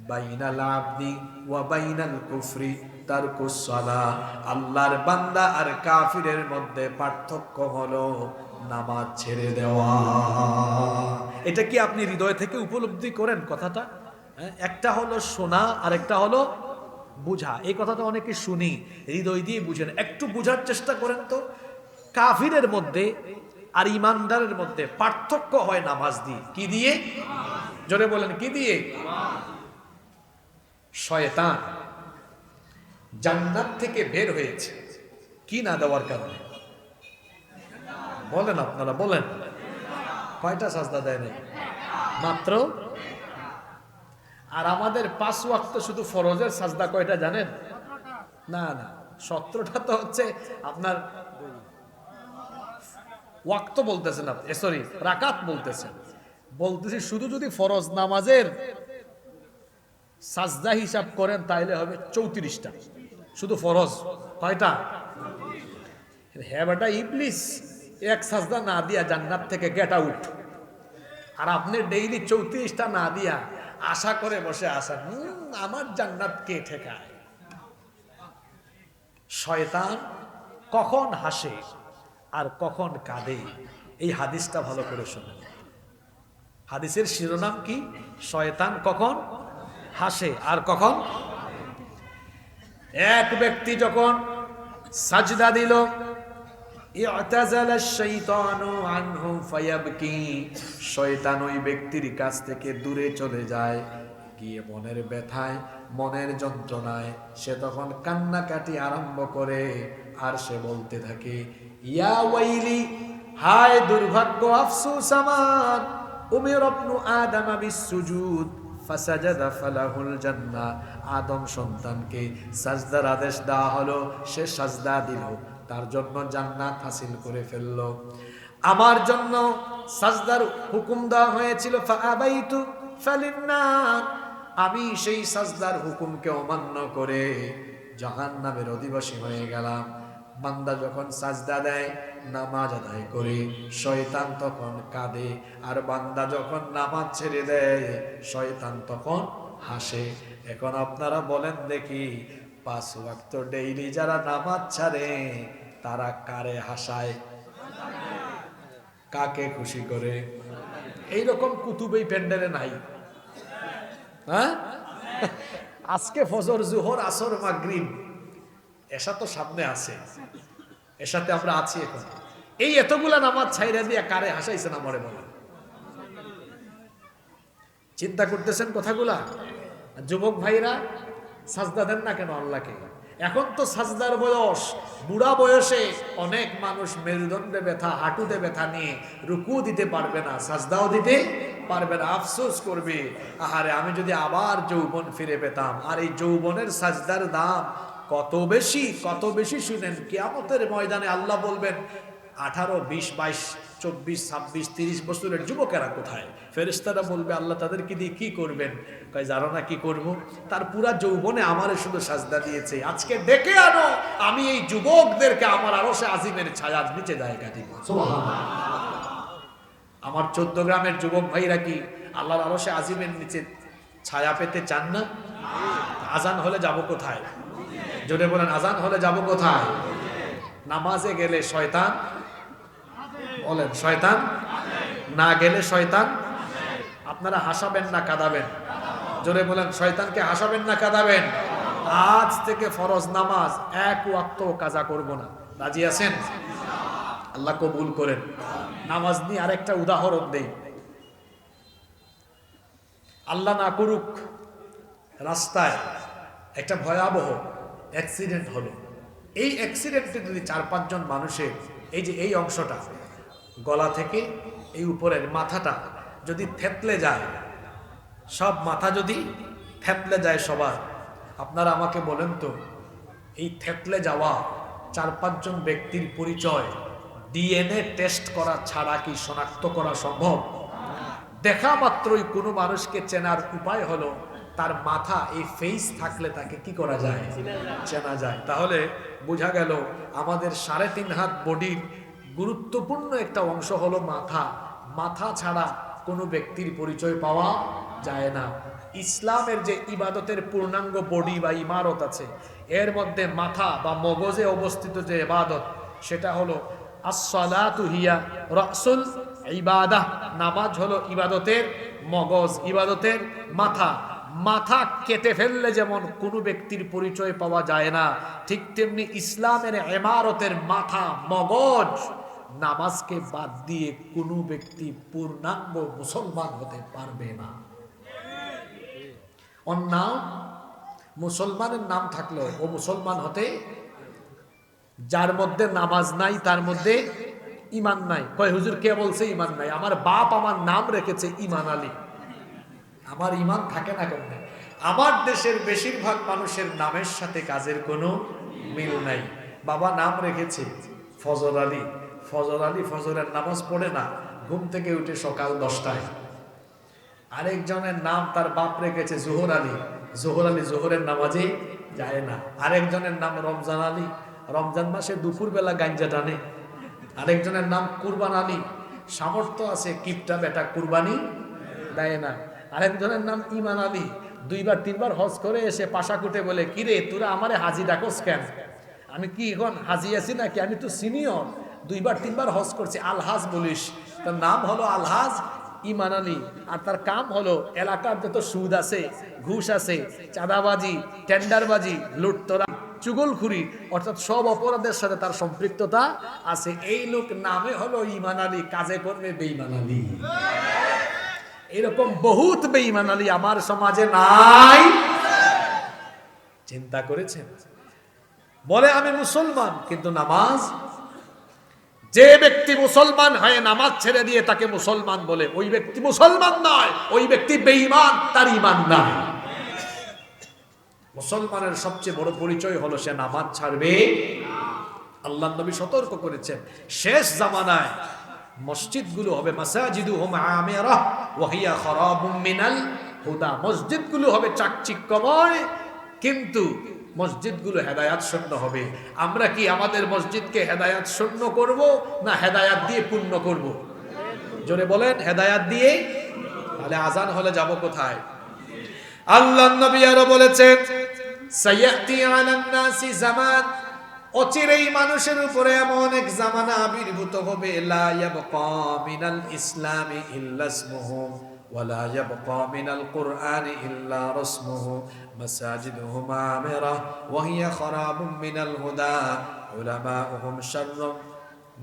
বাইনাল আবদি ওয়া বাইনাল কুফরি তারকুস সালাহ। আল্লাহর বান্দা আর কাফিরের মধ্যে পার্থক্য হলো নামাজ ছেড়ে দেওয়া। এটা কি আপনি হৃদয় থেকে উপলব্ধি করেন কথাটা? একটা হলো শোনা আর একটা হলো বুঝা। এই কথাটা অনেকে শুনি, হৃদয় দিয়ে বুঝেন। একটু বুঝার চেষ্টা করেন তো। কাফিরের মধ্যে আর ইমানদারের মধ্যে পার্থক্য হয় নামাজ দিয়ে। কি দিয়ে? জোরে বলেন, কি দিয়ে? শয়তান জান্নাত থেকে বের হয়েছে কি না দেওয়ার কারণে? বলেন, আপনারা বলেন। কয়টা সাজদা দেয় নাই? মাত্র। আর আমাদের 5 ওয়াক্ত শুধু ফরজের সাজদা কয়টা জানেন? না না, 17টা তো হচ্ছে আপনার ওয়াক্ত বলতেছেন আপনি, সরি রাকাত বলতেছেন। বলতেছি শুধু যদি ফরজ নামাজের সাজদা হিসাব করেন তাইলে হবে 34টা শুধু ফরজ। কয়টা? হ্যাঁ বেটা, ইবলিস এক সাজদা না দিয়া জান্নাত থেকে গেট আউট, আর আপনি ডেইলি 34টা না দিয়া আশা করে বসে আছেন আমার জান্নাত কে ঠেকায়। শয়তান কখন হাসে আর কখন কাঁদে এই হাদিসটা ভালো করে শুনুন। হাদিসের শিরোনাম কি? শয়তান কখন হাসে। আর কখন? এক ব্যক্তি যখন সাজদা দিল, ইআতাযালা শাইতানু আনহু ফায়াবকি, শয়তান ওই ব্যক্তির কাছ থেকে দূরে চলে যায়, গিয়ে মনের ব্যথায় মনের যন্ত্রণায় সে তখন কান্নাকাটি আরম্ভ করে। আর সে বলতে থাকে, ইয়া ওয়াইলি, হায় দুর্ভাগ্য, আফসোস আমার, উমির ইবনু আদম বিসসুজুদ ফাসাজাদা ফালাহুল জান্নাহ, আদম সন্তানকে সাজদার আদেশ দেওয়া হলো, সে সাজদা দিল, তার জন্য জান্নাত হাসিল করে ফেলল। আমার জন্য সাজদার হুকুম দেওয়া হয়েছিল, ফাআবাইতু ফালিন্নার, আমি সেই সাজদার হুকুমকে অমান্য করে জাহান্নামের অধিবাসী হয়ে গেলাম। বান্দা যখন সাজদা দেয়, নামাজ আদায় করে, শয়তান তখন কাঁদে। আর বান্দা যখন নামাজ ছেড়ে দেয়, শয়তান তখন হাসে। এখন আপনারা বলেন দেখি, 5 ওয়াক্ত ডেইলি যারা নামাজ ছাড়ে তারা কারে হাসায়, কাকে খুশি করে? এইরকম কুতুবেই প্যান্ডেলে নাই। হ্যাঁ, আজকে ফজর, জোহর, আসর, মাগরিব, এসা তো সামনে আছে, এসাতে আমরা আছি এখন। এই এতগুলা নামাজ ছাইরা দিয়ে কারে হাসাইছেন আমারে বলেন? চিন্তা করতেছেন কথাগুলা? যুবক ভাইরা সাজদা দেন না কেন আল্লাহকে? এখন তো সাজদার বয়স, বুড়া বয়সে অনেক মানুষ মেরুদণ্ডে ব্যথা, হাঁটুতে ব্যথা নিয়ে রুকু দিতে পারবে না, সাজদাও দিতে পারবে না, আফসোস করবে, আহারে আমি যদি আবার যৌবন ফিরে পেতাম। আর এই যৌবনের সাজদার দাম কত বেশি, কত বেশি শুনেন। কিয়ামতের ময়দানে আল্লাহ বলবেন, 18, 20, 22, 24, 26, 30 বছরের যুবকেরা কোথায়? ফেরেশতারা বলবে, আল্লাহ তাদেরকে দিয়ে কি করবেন? কয়, জানো না কি করব? তার পুরা যৌবনে আমারে শুধু সাজদা দিয়েছে, আজকে ডেকে আনো, আমি এই যুবকদেরকে আমার আরশে আজিমের ছায়ার নিচে জায়গা দিব। সুবহানাল্লাহ। আমার 14 গ্রামের যুবক ভাইরা কি আল্লাহর আরশে আজিমের নিচে ছায়া পেতে চান না? আজান হলে যাব কোথায়? জোরে বলেন, আজান হলে যাব কোথায়? নামাজে গেলে শয়তান, বলেন শয়তান, না গেলে শয়তান। আপনারা হাসাবেন না কাঁদাবেন? জোরে বলেন, শয়তানকে হাসাবেন না কাঁদাবেন? আজ থেকে ফরজ নামাজ 1 ওয়াক্ত কাজা করব না, রাজি আছেন? আল্লাহ কবুল করেন। নামাজ নিয়ে আরেকটা উদাহরণ দেই। আল্লাহ না করুক, রাস্তায় একটা ভয়াবহ অ্যাক্সিডেন্ট হলো। এই অ্যাক্সিডেন্টে যদি 4-5 জন মানুষের এই যে এই অংশটা, গলা থেকে এই উপরের মাথাটা যদি থেতলে যায়, সব মাথা যদি থেতলে যায় সবার, আপনারা আমাকে বলেন তো, এই থেতলে যাওয়া 4-5 জন ব্যক্তির পরিচয় ডিএনএ টেস্ট করা ছাড়া কি শনাক্ত করা সম্ভব? দেখা মাত্রই কোনো মানুষকে চেনার উপায় হলো তার মাথা, এই ফেস থাকলে তাকে কি করা যায়? চেনা যায়। তাহলে বোঝা গেল আমাদের 3.5 হাত বডির গুরুত্বপূর্ণ একটা অংশ হলো মাথা। মাথা ছাড়া কোনো ব্যক্তির পরিচয় পাওয়া যায় না। ইসলামের যে ইবাদতের পূর্ণাঙ্গ বডি বা ইমারত আছে, এর মধ্যে মাথা বা মগজে অবস্থিত যে ইবাদত, সেটা হলো আস-সালাতু হিয়া রাসুল ইবাদাহ, নামাজ হলো ইবাদতের মগজ, ইবাদতের মাথা। মাথা কেটে ফেললে যেমন কোনো ব্যক্তির পরিচয় পাওয়া যায় না, ঠিক তেমনি ইসলামের ইমারতের মাথা, মগজ, নামাজকে বাদ দিয়ে কোনো ব্যক্তি পূর্ণাঙ্গ মুসলমান হতে পারবে না। অন্য মুসলমানের নাম থাকলেও ও মুসলমান হতে, যার মধ্যে নামাজ নাই তার মধ্যে ঈমান নাই। কয় হুজুর কে বলছে ঈমান নাই? আমার বাপ আমার নাম রেখেছে ঈমান আলী, আমার ঈমান থাকে না কেমনে? আমার দেশের বেশিরভাগ মানুষের নামের সাথে কাজের কোনো মিল নাই। বাবা নাম রেখেছে ফজর আলী, ফজর আলী ফজরের নামাজ পড়ে না, ঘুম থেকে উঠে সকাল 10টায়। আরেকজনের নাম তার বাপ রেখেছে জোহর আলী, জোহর আলী জোহরের নামাজে যায় না। আরেকজনের নাম রমজান আলী, রমজান মাসে দুপুরবেলা গাঞ্জা টানে। আরেকজনের নাম কুরবান আলী, সামর্থ্য আছে কিপটা বেটা কুরবানি দেয় না। আরেকজনের নাম ঈমান আলী, 2-3 হজ করে এসে পাশা কুটে বলে, কিরে তোরা আমারে হাজি ডাকস কেন? আমি কি এখন হাজি আছি নাকি? আমি তো সিনিয়র, 2-3 হজ করছি, আলহাজ বলিস। তার নাম হলো আলহাজ ইমান আলী, আর তার কাম হলো এলাকার যত সুদ আছে, ঘুষ আছে, চাঁদাবাজি, টেন্ডারবাজি, লুটতরা, চুগলখুরি, অর্থাৎ সব অপরাধের সাথে তার সম্পৃক্ততা আছে। এই লোক নামে হলো ইমান আলী, কাজে করবে বেঈমান আলী। এরকম বহুত বেঈমান আলী আমার সমাজে নাই। চিন্তা করেছেন? বলে আমি মুসলমান, কিন্তু নামাজ, যে ব্যক্তি মুসলমান হয়ে নামাজ ছেড়ে দিয়ে তাকে মুসলমান বলে, ওই ব্যক্তি মুসলমান নয়, ওই ব্যক্তি বেঈমান, তার ঈমান নাই। মুসলমানের সবচেয়ে বড় পরিচয় হলো সে নামাজ ছাড়বে। আল্লাহর নবী সতর্ক করেছেন, শেষ জামানায় মসজিদগুলো হবে মাসাজিদুহুম আমিরাহ ওয়া হিয়া খারাবুম মিনাল হুদা। মসজিদগুলো হবে চাকচিক্যময়, কিন্তু মসজিদগুলো হেদায়াত শূন্য হবে। আমরা কি আমাদের মসজিদকে হেদায়াত শূন্য করব, না হেদায়াত দিয়ে পূর্ণ করব? জোরে বলেন, হেদায়াত দিয়ে। তাহলে আজান হলে যাব কোথায়? আল্লাহর নবী আরো বলেছেন, সায়াতি আলান নাসি জামান, অচিরেই মানুষের উপরে এমন এক জামানা আবির্ভূত হবে, লা ইয়াবকা মিনাল ইসলামি ইল্লা ইসমুহু ওয়া লা ইয়াবকা মিনাল কুরআনি ইল্লা রাসমুহু মাসাজিদুহুম আমিরাহ ওয়া হিয়া খারাবুম মিনাল হুদা উলামাউহুম শাররুম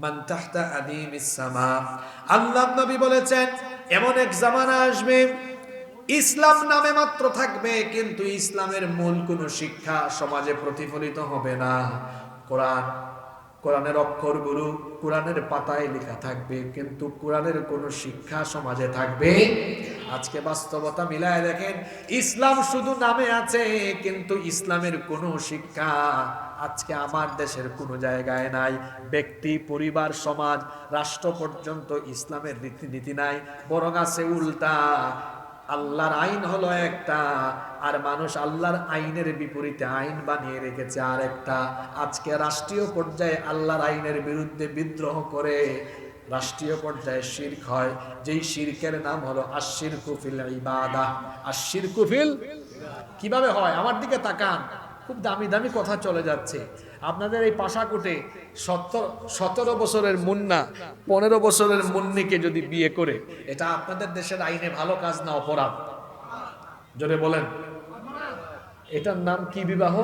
মান তাহতা আদিমিস সামা। আল্লাহর নবী বলেছেন, এমন এক জামানা আসবে ইসলাম নামে মাত্র থাকবে, কিন্তু ইসলামের মূল কোনো শিক্ষা সমাজে প্রতিফলিত হবে না। কোরআনের অক্ষরগুলো কোরআনের পাতায় লেখা থাকবে, কিন্তু কোরআনের কোনো শিক্ষা সমাজে থাকবে। আজকে বাস্তবতা মিলায় দেখেন, ইসলাম শুধু নামে আছে, কিন্তু ইসলামের কোনো শিক্ষা আজকে আমার দেশের কোনো জায়গায় নাই। ব্যক্তি, পরিবার, সমাজ, রাষ্ট্র পর্যন্ত ইসলামের রীতিনীতি নাই, বরং আছে উল্টা। আল্লাহর আইন হলো একটা, আর মানুষ আল্লাহর আইনের বিপরীতে আইন বানিয়ে রেখেছে আর একটা। আজকে রাষ্ট্রীয় পর্যায়ে আল্লাহর আইনের বিরুদ্ধে বিদ্রোহ করে রাষ্ট্রীয় পর্যায়ে শিরক হয়, যেই শিরকের নাম হলো আশ-শিরকু ফিল ইবাদাহ। আশ-শিরকু ফিল, কিভাবে হয়? আমার দিকে তাকান, খুব দামি দামি কথা চলে যাচ্ছে। আপনাদের এই পাশাকুটে 17 বছরের মুন্না 15 বছরের মুন্নিকে যদি বিয়ে করে, এটা আপনাদের দেশের আইনে ভালো কাজ না অপরাধ? জোরে বলেন, এটার নাম কি বিবাহ?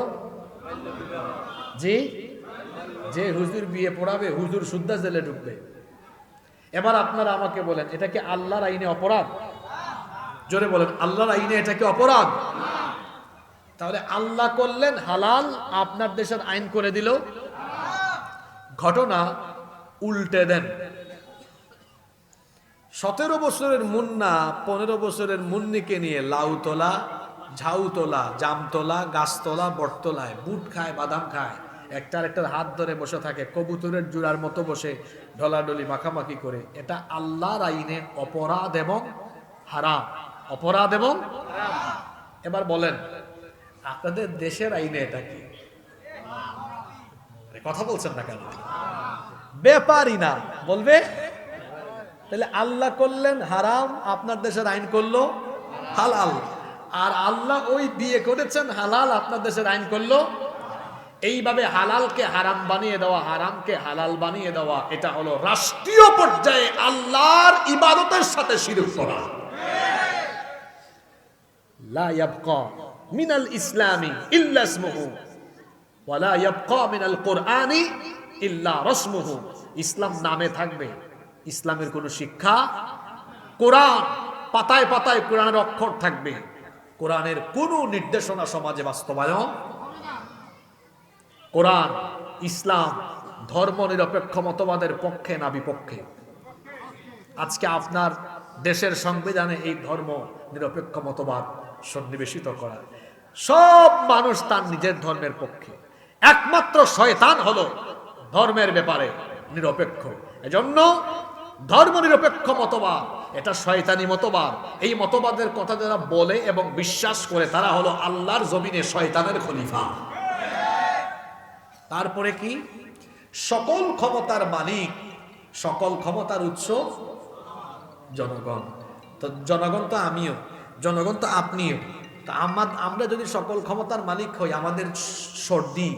জি, যে হুজুর বিয়ে পড়াবে হুজুর সুদ্ধা জেলে ঢুকবে। এবার আপনারা আমাকে বলেন, এটা কি আল্লাহর আইনে অপরাধ? জোরে বলেন, আল্লাহর আইনে এটা কি অপরাধ? তাহলে আল্লাহ করলেন হালাল, আপনার দেশের আইন করে দিল। ঘটনা উল্টে দেন। 17 বছরের মুন্না 15 বছরের মুন্নিকে নিয়ে লাউ তোলা, ঝাউ তোলা, জাম তোলা, গাছ তোলা, বটতলায় বুট খায়, বাদাম খায়, একটার একটার হাত ধরে বসে থাকে, কবুতরের জোড়ার মতো বসে ঢলাঢলি মাখামাখি করে। এটা আল্লাহর আইনে অপরাধ এবং হারাম। অপরাধ এবং হারাম। এবার বলেন, আপনাদের দেশের আইনে এটা কি? কথা বলছেন না কেন? ব্যাপারই না, বলবে। তাহলে আল্লাহ করলেন হারাম, আপনার দেশের আইন করলো হালাল। আর আল্লাহ ওই বিয়ে করেছেন হালাল, আপনার দেশের আইন করলো। এইভাবে হালালকে হারাম বানিয়ে দেওয়া, হারামকে হালাল বানিয়ে দেওয়া, এটা হলো রাষ্ট্রীয় পর্যায়ে আল্লাহর ইবাদতের সাথে শিরক করা। লা ইয়াবকা মিনাল ইসলামি ইল্লা ইসমুহু ওয়া লা ইয়াবকা মিনাল কুরআনি ইল্লা রাসমুহু। ইসলাম নামে থাকবে, ইসলামের কোনো শিক্ষা, কোরআন পাতায় পাতায় কোরআনের অক্ষর থাকবে, কোরআনের কোনো নির্দেশনা সমাজে বাস্তবায়ন। কোরআন, ইসলাম ধর্ম নিরপেক্ষ মতবাদের পক্ষে না বিপক্ষে? আজকে আপনার দেশের সংবিধানে এই ধর্ম নিরপেক্ষ মতবাদ সন্নিবেশিত করা। সব মানুষ তার নিজের ধর্মের পক্ষে, একমাত্র শয়তান হলো ধর্মের ব্যাপারে নিরপেক্ষ। এজন্য ধর্ম নিরপেক্ষ মতবাদ এটা শয়তানি মতবাদ। এই মতবাদের কথা যারা বলে এবং বিশ্বাস করে, তারা হলো আল্লাহর জমিনে শয়তানের খলিফা। তারপরে কি? সকল ক্ষমতার মালিক, সকল ক্ষমতার উৎস জনগণ। তো জনগণ তো আমিও, জনগণ তো আপনিও। তা আমরা যদি সকল ক্ষমতার মালিক হই, আমাদের সর্দি,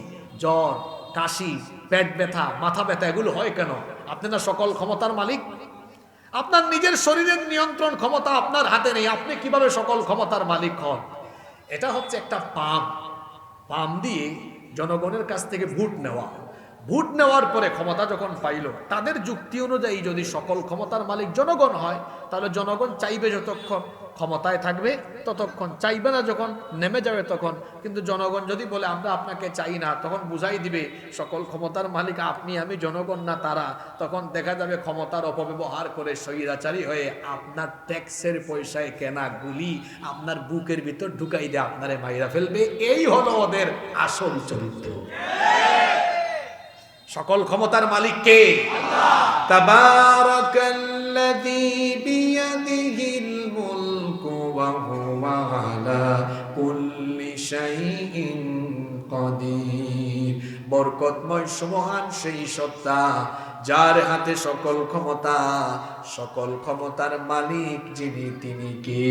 জ্বর, কাশি, পেট ব্যথা, মাথা ব্যথা এগুলো হয় কেন? আপনি না সকল ক্ষমতার মালিক। আপনার নিজের শরীরের নিয়ন্ত্রণ ক্ষমতা আপনার হাতে নেই, আপনি কিভাবে সকল ক্ষমতার মালিক হন? এটা হচ্ছে একটা পাম দিয়ে জনগণের কাছ থেকে ভোট নেওয়ার পরে ক্ষমতা যখন পাইল, তাদের যুক্তি অনুযায়ী যদি সকল ক্ষমতার মালিক জনগণ হয়, তাহলে জনগণ চাইবে যতক্ষণ ক্ষমতায় থাকবে ততক্ষণ, চাইবে না যখন নেমে যাবে তখন। কিন্তু জনগণ যদি বলে আমরা আপনাকে চাই না, তখন বুঝাই দিবে সকল ক্ষমতার মালিক আপনি, আমি জনগণ না তারা। তখন দেখা যাবে ক্ষমতার অপব্যবহার করে স্বৈরাচারী হয়ে আপনার ট্যাক্সের পয়সায় কেনা গুলি আপনার বুকের ভিতর ঢুকাই দিয়ে আপনারে মাইরা ফেলবে। এই হলো ওদের আসল চরিত্র। সকল ক্ষমতার মালিক কে? তাবারাকাল্লাযী বিয়াদিহিল মুলকু ওয়া হুয়া আলা কুল্লি শাইইন কাদির। বরকতময় সুমহান সেই সত্তা যার হাতে সকল ক্ষমতা, সকল ক্ষমতার মালিক যিনি, তিনি কে?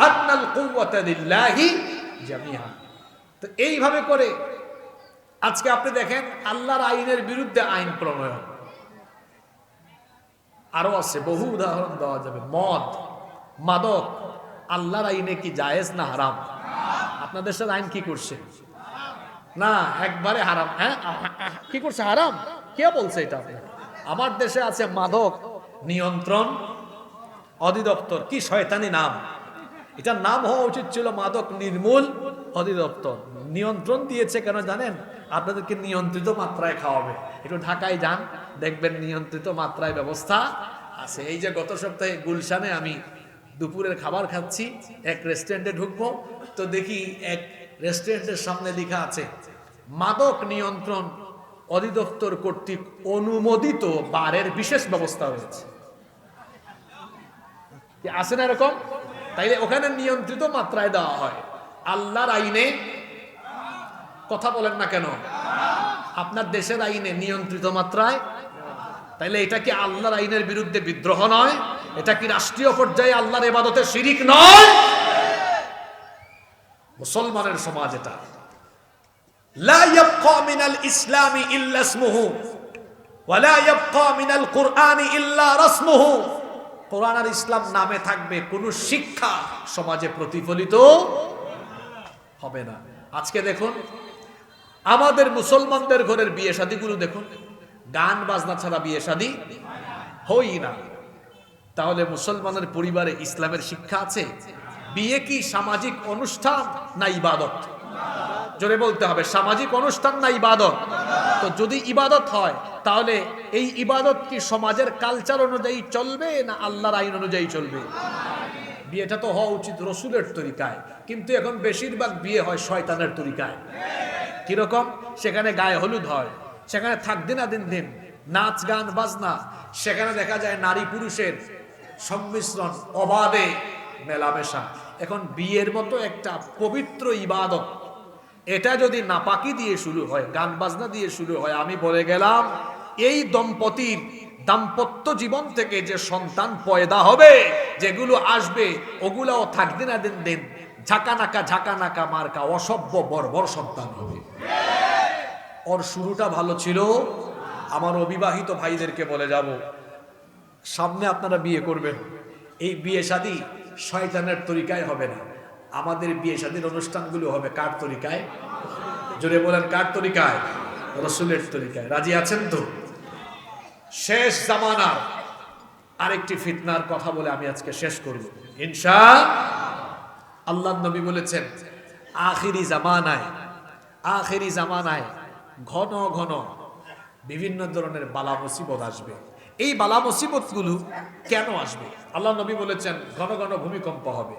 আন্নাল কুওয়াতা লিল্লাহি জামিআ। তো এইভাবে করে আজকে আপনি দেখেন আল্লাহর আইনের বিরুদ্ধে আইন প্রণয়ন, আরো আছে বহু উদাহরণ দেওয়া যাবে। মদ, মাদক আল্লাহর আইনে কি জায়েজ না হারাম? আপনাদের দেশের আইন কি করছে? না, একবারে হারাম। হ্যাঁ, কি করছে? হারাম। কে বলছে এটা? আমার দেশে আছে মাদক নিয়ন্ত্রণ অধিদপ্তর। কি শয়তানি নাম! এটার নাম হওয়া উচিত ছিল মাদক নির্মূল অধিদপ্তর। নিয়ন্ত্রণ দিয়েছে কেন জানেন? আপনাদেরকে নিয়ন্ত্রিত মাত্রায় খাওয়াবে। একটু ঢাকায় যান, দেখবেন নিয়ন্ত্রিত মাত্রায় ব্যবস্থা আছে। এই যে গত সপ্তাহে গুলশানে আমি দুপুরের খাবার খাচ্ছি, এক রেস্টুরেন্টে ঢুকবো, তো দেখি এক রেস্টুরেন্টের সামনে লেখা আছে মাদক নিয়ন্ত্রণ অধিদপ্তর কর্তৃক অনুমোদিত বারের বিশেষ ব্যবস্থা রয়েছে। কি আছে না এরকম? তাইলে ওখানে নিয়ন্ত্রিত মাত্রায় দেওয়া হয়। আল্লাহর আইনে কথা বলেন না কেন? আপনার দেশের আইনে নিয়ন্ত্রিত মাত্রায়। তাইলে এটা কি আল্লাহর আইনের বিরুদ্ধে বিদ্রোহ নয়? এটা কি রাষ্ট্রীয় পর্যায়ে আল্লাহর ইবাদতে শিরিক নয়? মুসলমানের সমাজ এটা। লা ইয়াবকা মিনাল ইসলামি ইল্লা ইসমুহু ওয়া লা ইয়াবকা মিনাল কুরআনি ইল্লা রাসমুহু। কোরআন আর ইসলাম নামে থাকবে, কোনো শিক্ষা সমাজে প্রতিফলিত হবে না। আজকে দেখুন আমাদের মুসলমানদের ঘরের বিয়ে শাদীগুলো দেখুন, গান বাজনা ছাড়া বিয়ে শাদী হই না। তাহলে মুসলমানের পরিবারে ইসলামের শিক্ষা আছে? বিয়ে কি সামাজিক অনুষ্ঠান না ইবাদত? জোরে বলতে হবে, সামাজিক অনুষ্ঠান না ইবাদত? তো যদি ইবাদত হয়, তাহলে এই ইবাদত কি সমাজের কালচার অনুযায়ী চলবে না আল্লাহর আইন অনুযায়ী চলবে? বিয়েটা তো হওয়া উচিত রসুলের তরিকায়, কিন্তু এখন বেশিরভাগ বিয়ে হয় শয়তানের তরিকায়। কিরকম? সেখানে গায়ে হলুদ হয়, সেখানে থাকতে না দিন দিন নাচ গান বাজনা, সেখানে দেখা যায় নারী পুরুষের সংমিশ্রণ, অবাধে মেলামেশা। এখন বিয়ের মতো একটা পবিত্র ইবাদত, এটা যদি নাপাকি দিয়ে শুরু হয়, গান বাজনা দিয়ে শুরু হয়, আমি বলে গেলাম এই দম্পতির দাম্পত্য জীবন থেকে যে সন্তান পয়দা হবে, যেগুলো আসবে, ওগুলাও থাকতে না দিন দিন ঝাঁকানাকা মার্কা অসভ্য বর্বর সন্তান হবে। ওর শুরুটা ভালো ছিল। আমার অবিবাহিত ভাইদেরকে বলে যাব, সামনে আপনারা বিয়ে করবেন, এই বিয়ে শাদী শয়তানের তরিকায় হবে না। আমাদের বিয়ে শাদীর অনুষ্ঠানগুলো হবে কার তরিকায়? জোরে বলেন, কার তরিকায়? রসুলের তরিকায়। রাজি আছেন তো? শেষ জামানার আরেকটি ফিতনার কথা বলে আমি আজকে শেষ করব ইনশাআল্লাহ। আল্লাহর নবী বলেছেন আখিরি জামানায় ঘন ঘন বিভিন্ন ধরনের বালা মুসিবত আসবে। এই বালা মুসিবতগুলো কেন আসবে? আল্লাহ নবী বলেছেন ঘন ঘন ভূমিকম্প হবে,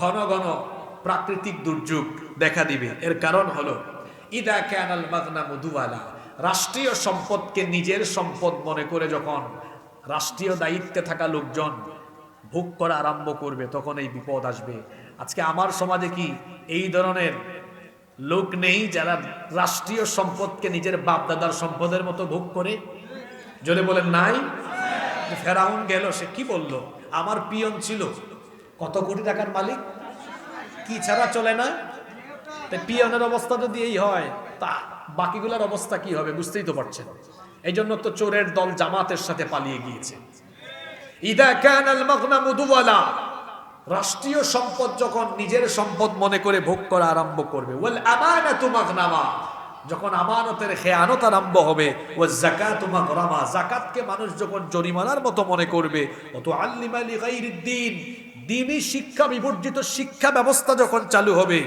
ঘন ঘন প্রাকৃতিক দুর্যোগ দেখা দিবে। এর কারণ হলো ইদা কানাল মাগনামু দুওয়ালা, রাষ্ট্রীয় সম্পদকে নিজের সম্পদ মনে করে যখন রাষ্ট্রীয় দায়িত্বে থাকা লোকজন ভোগ করা আরম্ভ করবে, তখন এই বিপদ আসবে। আজকে আমার সমাজে কি এই ধরনের লোক নেই যারা রাষ্ট্রীয় সম্পদকে নিজের বাপ দাদার সম্পদের মতো ভোগ করে? যদি বলেন নাই। ফেরাউন গেল, সে কি বলল? আমার পিয়ন ছিল কত কোটি টাকার মালিক, কি ছাড়া চলে না। পিয়নের অবস্থা যদি এই হয়, তা বাকিগুলোর অবস্থা কি হবে বুঝতেই তো পারছেন। এই জন্য তো চোরের দল জামাতের সাথে পালিয়ে গিয়েছে। ইদা কানাল মাগনামু দুওয়ালা, রাষ্ট্রীয় সম্পদ যখন নিজের সম্পদ মনে করে ভোগ করা আরম্ভ করবে, ওয়াল আমানাতু মাগনামা, যখন আমানতের খেয়ানত আরম্ভ হবে, ওয়াজ যাকাতু মাগরামা, যাকাতকে মানুষ যখন জরিমানার মতো মনে করবে, অত আল্লিমা লিগাইরিদ্দিন, দ্বীনি শিক্ষা বিবর্জিত শিক্ষা ব্যবস্থা যখন চালু হবে,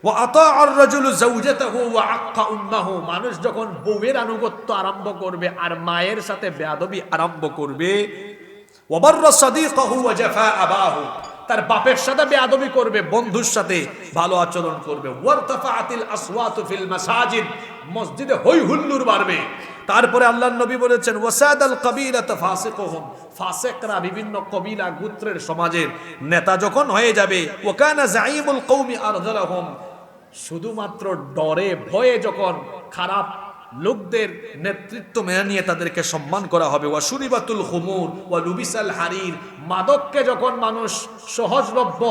ওয়া আতাআর রাজুলু যাওজাতাহু ওয়া আক্কা উম্মাহু, মানুষ যখন বউয়ের আনুগত্য আরম্ভ করবে আর মায়ের সাথে বেয়াদবি আরম্ভ করবে, ওয়া বাররা সাদিকাহু ওয়া জাফা আবাহু, তার বাপের সাথে বেয়াদবি করবে, বন্ধুর সাথে ভালো আচরণ করবে, ওয়ারতাফাআতিল আসওয়াতু ফিল মাসাজিদ, মসজিদে হই হুল্লোড় বাড়বে। তারপরে আল্লাহর নবী বলেছেন ওয়াসাদাল কাবিলাতা ফাসিকুহুম, ফাসিকরা বিভিন্ন কবিলা গোত্রের সমাজের নেতা যখন হয়ে যাবে, ওয়া কানা যাঈমুল কওমি আরযালাহুম, শুধুমাত্র ডরে ভয়ে যখন খারাপ লোকদের নেতৃত্ব মেনে নিয়ে তাদেরকে সম্মান করা হবে, ওয়া শুরিবাতুল খুমুর ওয়া লুবিসাল হারির, মাদককে যখন মানুষ সহজলভ্য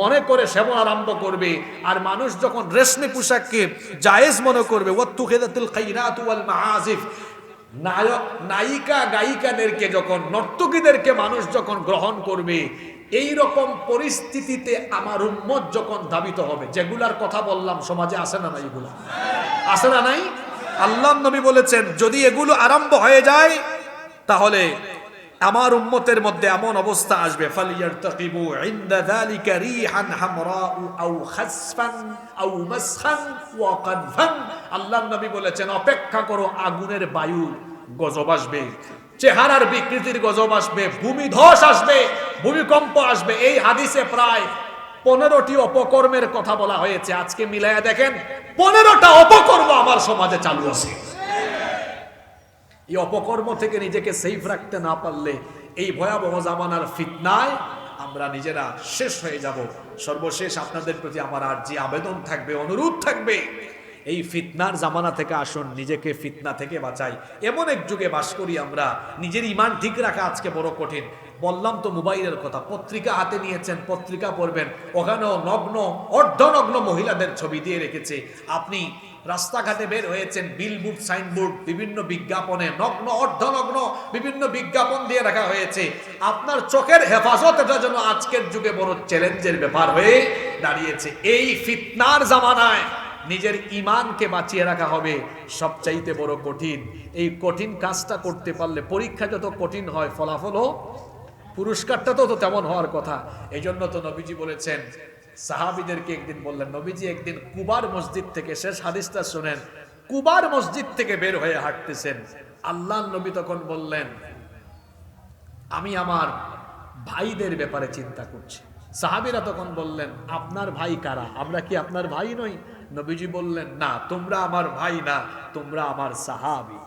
মনে করে সেবন আরম্ভ করবে আর মানুষ যখন রেশমি পোশাককে জায়েজ মনে করবে, ওয়াত্তুখিদাতুল খাইরাত ওয়াল মাআজিফ, নায়িকা গায়িকাদেরকে যখন নর্তকীদেরকে মানুষ যখন গ্রহণ করবে, এই রকম পরিস্থিতিতে আমার উম্মত যখন ধাবিত হবে, যেগুলার কথা বললাম সমাজে আসে না নাই, এগুলা আসে না নাই? আল্লাহ নবী বলেছেন যদি এগুলো আরম্ভ হয়ে যায় তাহলে আমার উম্মতের মধ্যে এমন অবস্থা আসবে, ফালিয়ারতাকিবু ইনদা যালিকা রিহান হামরাউ আও খাসফান আও মাসখান ওয়া কাদফান, আল্লাহ নবী বলেছেন অপেক্ষা করো, আগুনের বায়ু গজব আসবে, চেহারার বিকৃতির গজব আসবে, ভূমিধস আসবে, ভূমিকম্প আসবে। এই হাদিসে প্রায় 15টি অপকর্মের কথা বলা হয়েছে। আজকে মিলায়া দেখেন 15টা অপকর্ম আমার সমাজে চালু আছে। এই অপকর্ম থেকে নিজেকে সেফ রাখতে না পারলে এই ভয়াবহ জামানার ফিতনায় আমরা নিজেরা শেষ হয়ে যাব। সর্বশেষ আপনাদের প্রতি আমার আরজি আবেদন থাকবে, অনুরোধ থাকবে, এই ফিতনার জামানা থেকে আসুন, নিজেকে ফিতনা থেকে বাঁচাই। এমন এক যুগে বাস করি আমরা, নিজের ঈমান ঠিক রাখা আজকে বড় কঠিন। বললাম তো মোবাইলের কথা, পত্রিকা হাতে নিয়েছেন, পত্রিকা পড়বেন, ওখানেও নগ্ন অর্ধনগ্ন মহিলাদের ছবি দিয়ে রেখেছে। আপনি রাস্তাঘাটে বের হয়েছেন, বিলবোর্ড সাইনবোর্ড বিভিন্ন বিজ্ঞাপনে নগ্ন অর্ধনগ্ন বিভিন্ন বিজ্ঞাপন দিয়ে রাখা হয়েছে। আপনার চোখের হেফাজত এটা যেন আজকের যুগে বড় চ্যালেঞ্জের ব্যাপার হয়ে দাঁড়িয়েছে। এই ফিতনার জামানায় নিজের ঈমানকে বাঁচিয়ে রাখা হবে সবচাইতে বড় কঠিন। এই কঠিন কাজটা করতে পারলে পরীক্ষা যত কঠিন হয় ফলাফলও পুরস্কারটা তো তেমন হওয়ার কথা। এই জন্য তো নবীজি বলেছেন, সাহাবীদেরকে একদিন বললেন, নবীজি একদিন কুবার মসজিদ থেকে, শেষ হাদিসটা শুনেন, কুবার মসজিদ থেকে বের হয়ে হাঁটতেছেন। আল্লাহর নবী তখন বললেন, আমি আমার ভাইদের ব্যাপারে চিন্তা করছি। সাহাবীরা তখন বললেন, আপনার ভাই কারা? আমরা কি আপনার ভাই নই? নবীজি বললেন, না, তোমরা আমার ভাই না, তোমরা আমার সাহাবী।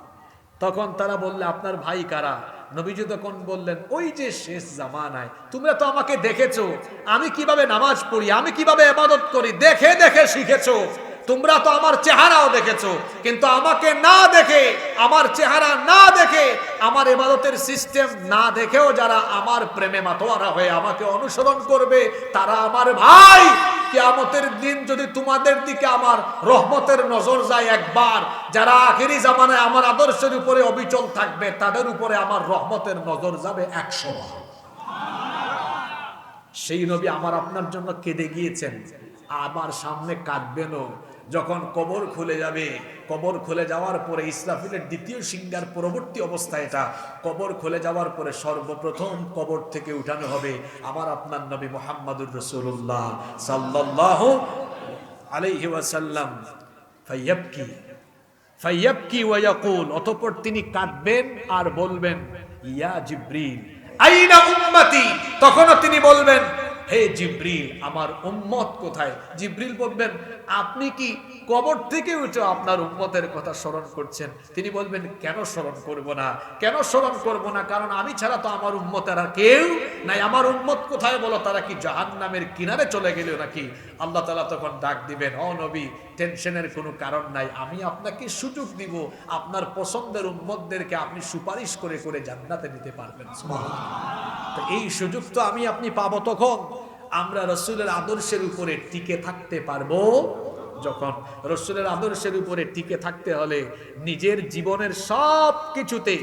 তখন তারা বললে, আপনার ভাই কারা? নবীজি তখন বললেন, ওই যে শেষ জামানায় তোমরা তো আমাকে দেখেছো, আমি কিভাবে নামাজ পড়ি, আমি কিভাবে ইবাদত করি, দেখে দেখে শিখেছো। তোমরা তো আমার চেহারাও দেখেছো, কিন্তু আমাকে না দেখে, আমার চেহারা না দেখে, আমার ইবাদতের সিস্টেম না দেখেও যারা আমার প্রেমে মাতোয়ারা হয়ে আমাকে অনুসরণ করবে তারা আমার ভাই। কিয়ামতের দিন যদি তোমাদের দিকে আমার রহমতের নজর যায় একবার, যারা আখেরি জামানায় আমার আদর্শের উপরে অবিচল থাকবে তাদের উপরে আমার রহমতের নজর যাবে 100 বার। সেই নবী আমার আপনার জন্য কেঁদে গিয়েছেন, আমার সামনে কাঁদবেনও। যখন কবর খুলে যাবে, কবর খুলে যাওয়ার পরে ইসরাফিলের দ্বিতীয় সিংহার পরবর্তী অবস্থা এটা, কবর খুলে যাওয়ার পরে সর্বপ্রথম কবর থেকে উঠানো হবে আমার আপনার নবী মুহাম্মদুর রাসূলুল্লাহ সাল্লাল্লাহু আলাইহি ওয়াসাল্লাম। ফায়াবকি ওয়া ইয়াকুল, অতঃপর তিনি কাঁদবেন আর বলবেন, ইয়া জিবরিল আইনা উম্মতি। তখনও তিনি বলবেন, হে জিবরিল, আমার উম্মত কোথায়? জিবরিল বলবেন, আপনি কি কবর থেকে উঠে আপনার উম্মতের কথা স্মরণ করছেন? তিনি বলবেন, কেন স্মরণ করব না, কেন স্মরণ করব না, কারণ আমি ছাড়া তো আমার উম্মতের আর কেউ নাই। আমার উম্মত কোথায় বলো? তারা কি জাহান্নামের কিনারে চলে গেল নাকি? আল্লাহ তাআলা তখন ডাক দিবেন, ও নবী, টেনশনের কোনো কারণ নাই, আমি আপনাকে সুযোগ দিব, আপনার পছন্দের উম্মতদেরকে আপনি সুপারিশ করে করে জান্নাতে নিতে পারবেন। তো এই সুযোগ তো আমি আপনি পাবো তখন আমরা রাসূলের আদর্শের উপরে টিকে থাকতে পারবো যখন রসুলের আদর্শের উপরে টিকে থাকতে হলে নিজের জীবনের সব কিছুতে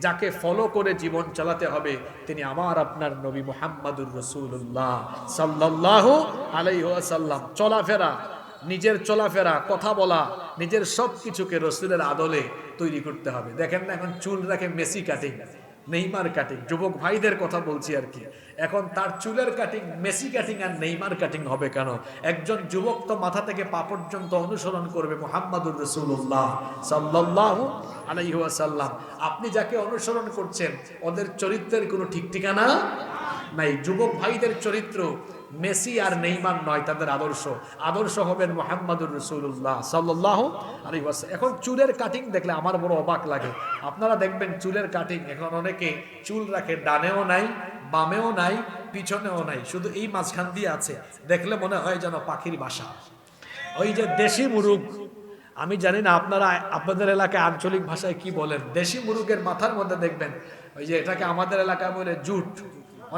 যাকে ফলো করে জীবন চালাতে হবে তিনি আমার আপনার নবী মুহাম্মাদুর রাসূলুল্লাহ সাল্লাল্লাহু আলাইহি ওয়াসাল্লাম। চলাফেরা, নিজের চলাফেরা, কথা বলা, নিজের সব কিছুকে রসুলের আদলে তৈরি করতে হবে। দেখেন না এখন চুল রাখে মেসি কাটিং, নেইমার কাটিং, যুবক ভাইদের কথা বলছি আর কি। এখন তার চুলের কাটিং মেসি কাটিং আর নেইমার কাটিং হবে কেন? একজন যুবক তো মাথা থেকে পা পর্যন্ত অনুসরণ করবে মুহাম্মাদুর রাসূলুল্লাহ সাল্লাল্লাহু আলাইহি ওয়াসাল্লাম। আপনি যাকে অনুসরণ করছেন ওদের চরিত্রের কোনো ঠিক ঠিকানা নাই। যুবক ভাইদের চরিত্র মেসি আর নেইমার নয়, তাদের আদর্শ হবেন মুহাম্মাদুর রাসূলুল্লাহ সাল্লাল্লাহু আলাইহি ওয়াসাল্লাম। এখন চুলের কাটিং দেখলে আমার বড় অবাক লাগে। আপনারা দেখবেন চুলের কাটিং এখন অনেকে চুল রাখে ডানেও নাই, বামেও নাই, পিছনেও নাই, শুধু এই মাঝখান দিয়ে আছে। দেখলে মনে হয় যেন পাখির বাসা। ওই যে দেশি মুরুগ, আমি জানি না আপনারা আপনাদের এলাকায় আঞ্চলিক ভাষায় কি বলেন। দেশি মুরুগের মাথার মধ্যে দেখবেন ওই যে এটাকে আমাদের এলাকায় বলে জুট,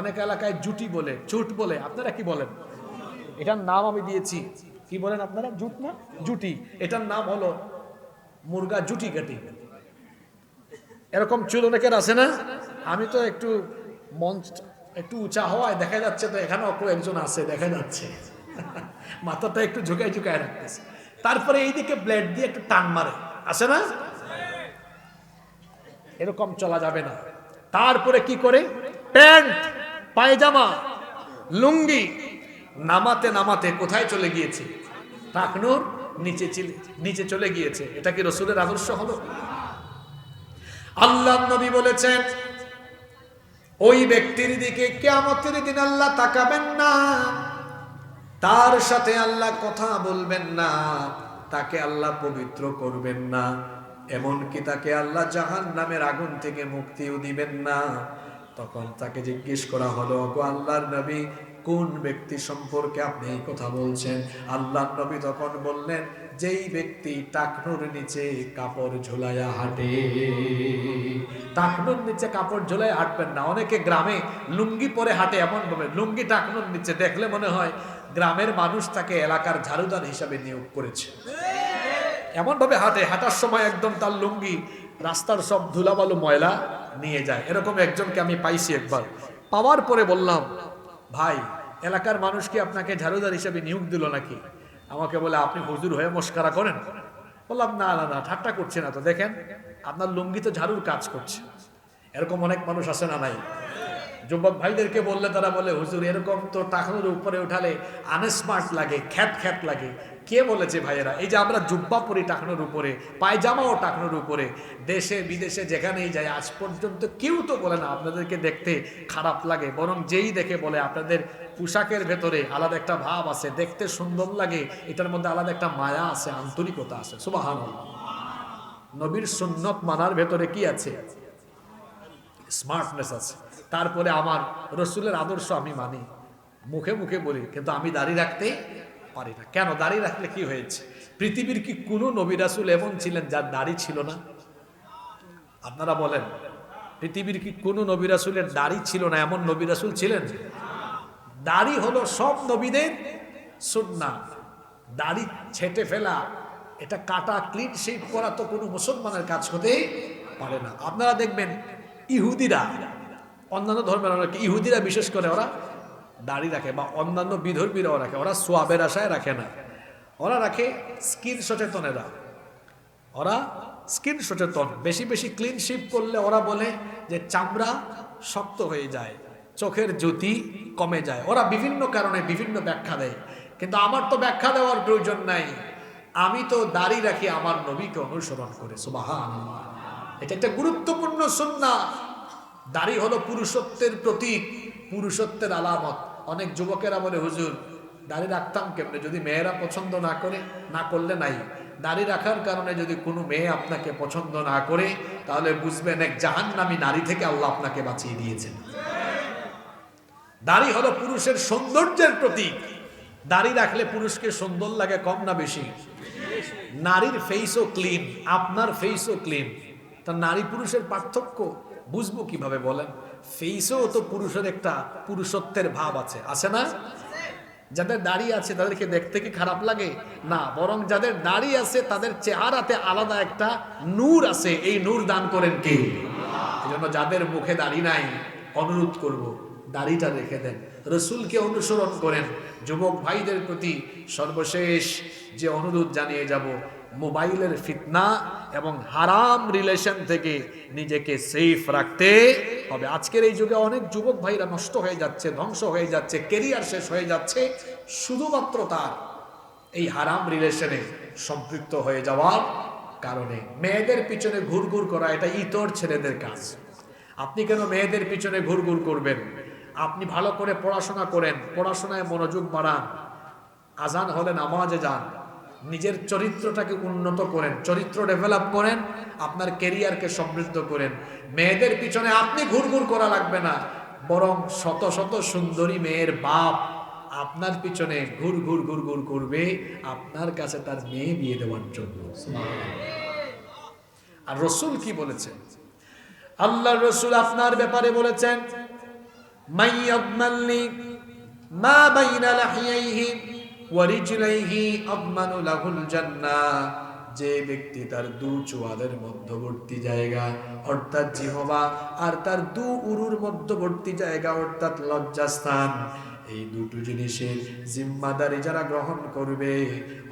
অনেক এলাকায় জুটি বলে, চুট বলে। আপনারা কি বলেন? এটার নাম আমি দিয়েছি, কি বলেন আপনারা? জুট না জুটি? এটার নাম হলো মুরগা জুটি কাটি। এরকম চুল অনেকের আছে না? আমি তো একটু মঞ্চ একটু উঁচা হওয়ায় দেখা যাচ্ছে, তো এখানেও একজন আছে দেখা যাচ্ছে, মাথাটা একটু ঝুঁকায় ঝুঁকায় রাখতেছে, তারপরে এইদিকে ব্লেড দিয়ে একটু টান মারে, আছে না? এরকম চলা যাবে না। তারপরে কি করে? প্যান্ট, পায়জামা, লুঙ্গি, নামাতে নামাতে কোথায় চলে গিয়েছে? টাকনুর নিচে চলে গিয়েছে। এটা কি রাসূলের আদর্শ হলো? আল্লাহর নবী বলেছেন ওই ব্যক্তির দিকে কিয়ামতের দিন আল্লাহ তাকাবেন না, তার সাথে আল্লাহ কথা বলবেন না, তাকে আল্লাহ পবিত্র করবেন না, এমনকি তাকে আল্লাহ জাহান্নামের আগুন থেকে মুক্তিও দিবেন না। তখন তাকে জিজ্ঞেস করা হলো, গো আল্লাহর নবী, কোন ব্যক্তি সম্পর্কে আপনি এই কথা বলছেন? আল্লাহর নবী তখন বললেন, যেই ব্যক্তি টাকনুর নিচে কাপড় ঝোলায়া হাঁটে। টাকনুর নিচে কাপড় ঝোলায় হাঁটবেন না। অনেকে গ্রামে লুঙ্গি পরে হাঁটে, এমন ভাবে লুঙ্গি টাকনুর নিচে, দেখলে মনে হয় গ্রামের মানুষ তাকে এলাকার ঝাড়ুদার হিসাবে নিয়োগ করেছে। এমন ভাবে হাঁটে, হাঁটার সময় একদম তার লুঙ্গি রাস্তার সব ধুলাবালু ময়লা নিয়ে যায়। এরকম একজনকে আমি পাইছি একবার। পাওয়ার পরে বললাম, ভাই এলাকার মানুষ কি আপনাকে ঝাড়ুদার হিসাবে নিয়োগ দিল নাকি? আমাকে বলে, আপনি হুজুর হয়ে মস্কারা করেন? বললাম, না না না, ঠাট্টা করছে না তো, দেখেন আপনার লুঙ্গি তো ঝাড়ুর কাজ করছে। এরকম অনেক মানুষ আছে না নাই? যুবক ভাইদেরকে বললে তারা বলে, হুজুর এরকম তো টাকনুর উপরে উঠালে আনস্মার্ট লাগে, খ্যাত খ্যাত লাগে। কে বলেছে ভাইয়েরা? এই যে আমরা জুব্বা পরি টাকনুর উপরে, পায়জামাও টাকনুর উপরে, দেশে বিদেশে যেখানেই যাই, আজ পর্যন্ত কেউ তো বলে না আপনাদেরকে দেখতে খারাপ লাগে, বরং যেই দেখে বলে আপনাদের পোশাকের ভেতরে আলাদা একটা ভাব আছে, দেখতে সুন্দর লাগে, এটার মধ্যে আলাদা একটা মায়া আছে, আন্তরিকতা আছে। সুবহানাল্লাহ। নবীর সুন্নত মানার ভেতরে কি আছে? স্মার্টনেস আছে। তারপরে আমার রসুলের আদর্শ আমি মানি, মুখে মুখে বলি, কিন্তু আমি দাড়ি রাখতে পারি না। কেন? দাড়ি রাখলে কি হয়েছে? পৃথিবীর কি কোনো নবী রাসূল এমন ছিলেন যার দাড়ি ছিল না? আপনারা বলেন, পৃথিবীর কি কোনো নবী রাসূলের দাড়ি ছিল না এমন নবী রাসূল ছিলেন? দাড়ি হলো সব নবীদের সুন্নাহ। দাড়ি ছেটে ফেলা, এটা কাটা, ক্লিন শেভ করা তো কোনো মুসলমানের কাজ হতেই পারে না। আপনারা দেখবেন ইহুদিরা, অন্যান্য ধর্মের অনেকে, ইহুদিরা বিশেষ করে ওরা দাড়ি রাখে, বা অন্যান্য বিধর্মীরাও রাখে। ওরা সোয়াবের আশায় রাখে না, ওরা রাখে স্কিন সচেতনেরা। ওরা স্কিন সচেতন, বেশি বেশি ক্লিন শেভ করলে ওরা বলে যে চামড়া শক্ত হয়ে যায়, চোখের জ্যোতি কমে যায়। ওরা বিভিন্ন কারণে বিভিন্ন ব্যাখ্যা দেয়, কিন্তু আমার তো ব্যাখ্যা দেওয়ার প্রয়োজন নাই। আমি তো দাড়ি রাখি আমার নবীকে অনুসরণ করে। সুবহানাল্লাহ। এটা একটা গুরুত্বপূর্ণ সুন্নাহ। দাড়ি হলো পুরুষত্বের প্রতীক, পুরুষত্বের আলামত। অনেক যুবকেরা বলে, হুজুর দাড়ি রাখতাম কেমনে? যদি মেয়েরা পছন্দ না করে, না করলে নাই। দাড়ি রাখার কারণে যদি কোনো মেয়ে আপনাকে পছন্দ না করে, তাহলে বুঝবেন এক জাহান্নামী নারী থেকে আল্লাহ আপনাকে বাঁচিয়ে দিয়েছেন। দাড়ি হলো পুরুষের সৌন্দর্যের প্রতীক। দাড়ি রাখলে পুরুষকে সুন্দর লাগে কম না বেশি? নারীর ফেসও ক্লিন, আপনার ফেসও ক্লিন। তা নারী পুরুষের পার্থক্য বুঝবো কিভাবে বলেন? ফেসেও তো পুরুষের একটা পুরুষত্বের ভাব আছে, আছে না? যাদের দাড়ি আছে তাদেরকে দেখতে কি খারাপ লাগে? না, বরং যাদের দাড়ি আছে তাদের চেহারাতে আলাদা একটা নূর আছে। এই নূর দান করেন কে? এই জন্য যাদের মুখে দাড়ি নাই, অনুরোধ করব দাড়িটা রেখে দেন, রসুলকে অনুসরণ করেন। যুবক ভাইদের প্রতি সর্বশেষ যে অনুরোধ জানিয়ে যাব, মোবাইলের ফিতনা এবং হারাম রিলেশন থেকে নিজেকে সেফ রাখতে হবে। আজকের এই যুগে অনেক যুবক ভাইরা নষ্ট হয়ে যাচ্ছে, ধ্বংস হয়ে যাচ্ছে, কেরিয়ার শেষ হয়ে যাচ্ছে শুধুমাত্র তার এই হারাম রিলেশনে সম্পৃক্ত হয়ে যাওয়ার কারণে। মেয়েদের পিছনে ঘুরঘুর করা এটা ইতর ছেলেদের কাজ। আপনি কেন মেয়েদের পিছনে ঘুরঘুর করবেন? আপনি ভালো করে পড়াশোনা করেন, পড়াশোনায় মনোযোগ বাড়ান, আজান হলে নামাজে যান, নিজের চরিত্রটাকে উন্নত করেন, চরিত্র ডেভেলপ করেন, আপনার কেরিয়ারকে সমৃদ্ধ করেন। মেয়েদের পিছনে আপনি ঘুরঘুর করা লাগবে না, বরং শত শত সুন্দরী মেয়ের বাপ আপনার পিছনে ঘুর ঘুর ঘুর ঘুর করবে আপনার কাছে তার মেয়ে বিয়ে দেওয়ার জন্য। আর রসুল কি বলেছেন? আল্লাহ রসুল আপনার ব্যাপারে বলেছেন, মাইয়াদমাল্লি মা বাইনা লাহিয়াইহি ওয়া রিজলাইহি আদমানু লাহুল জান্নাহ। যে ব্যক্তি তার দু চোয়ালের মধ্যবর্তী জায়গা অর্থাৎ জিহ্বা আর তার দু উরুর মধ্যবর্তী জায়গা অর্থাৎ লজ্জাস্থান, এই দুটো জিনিসের জিম্মাদারি যারা গ্রহণ করবে,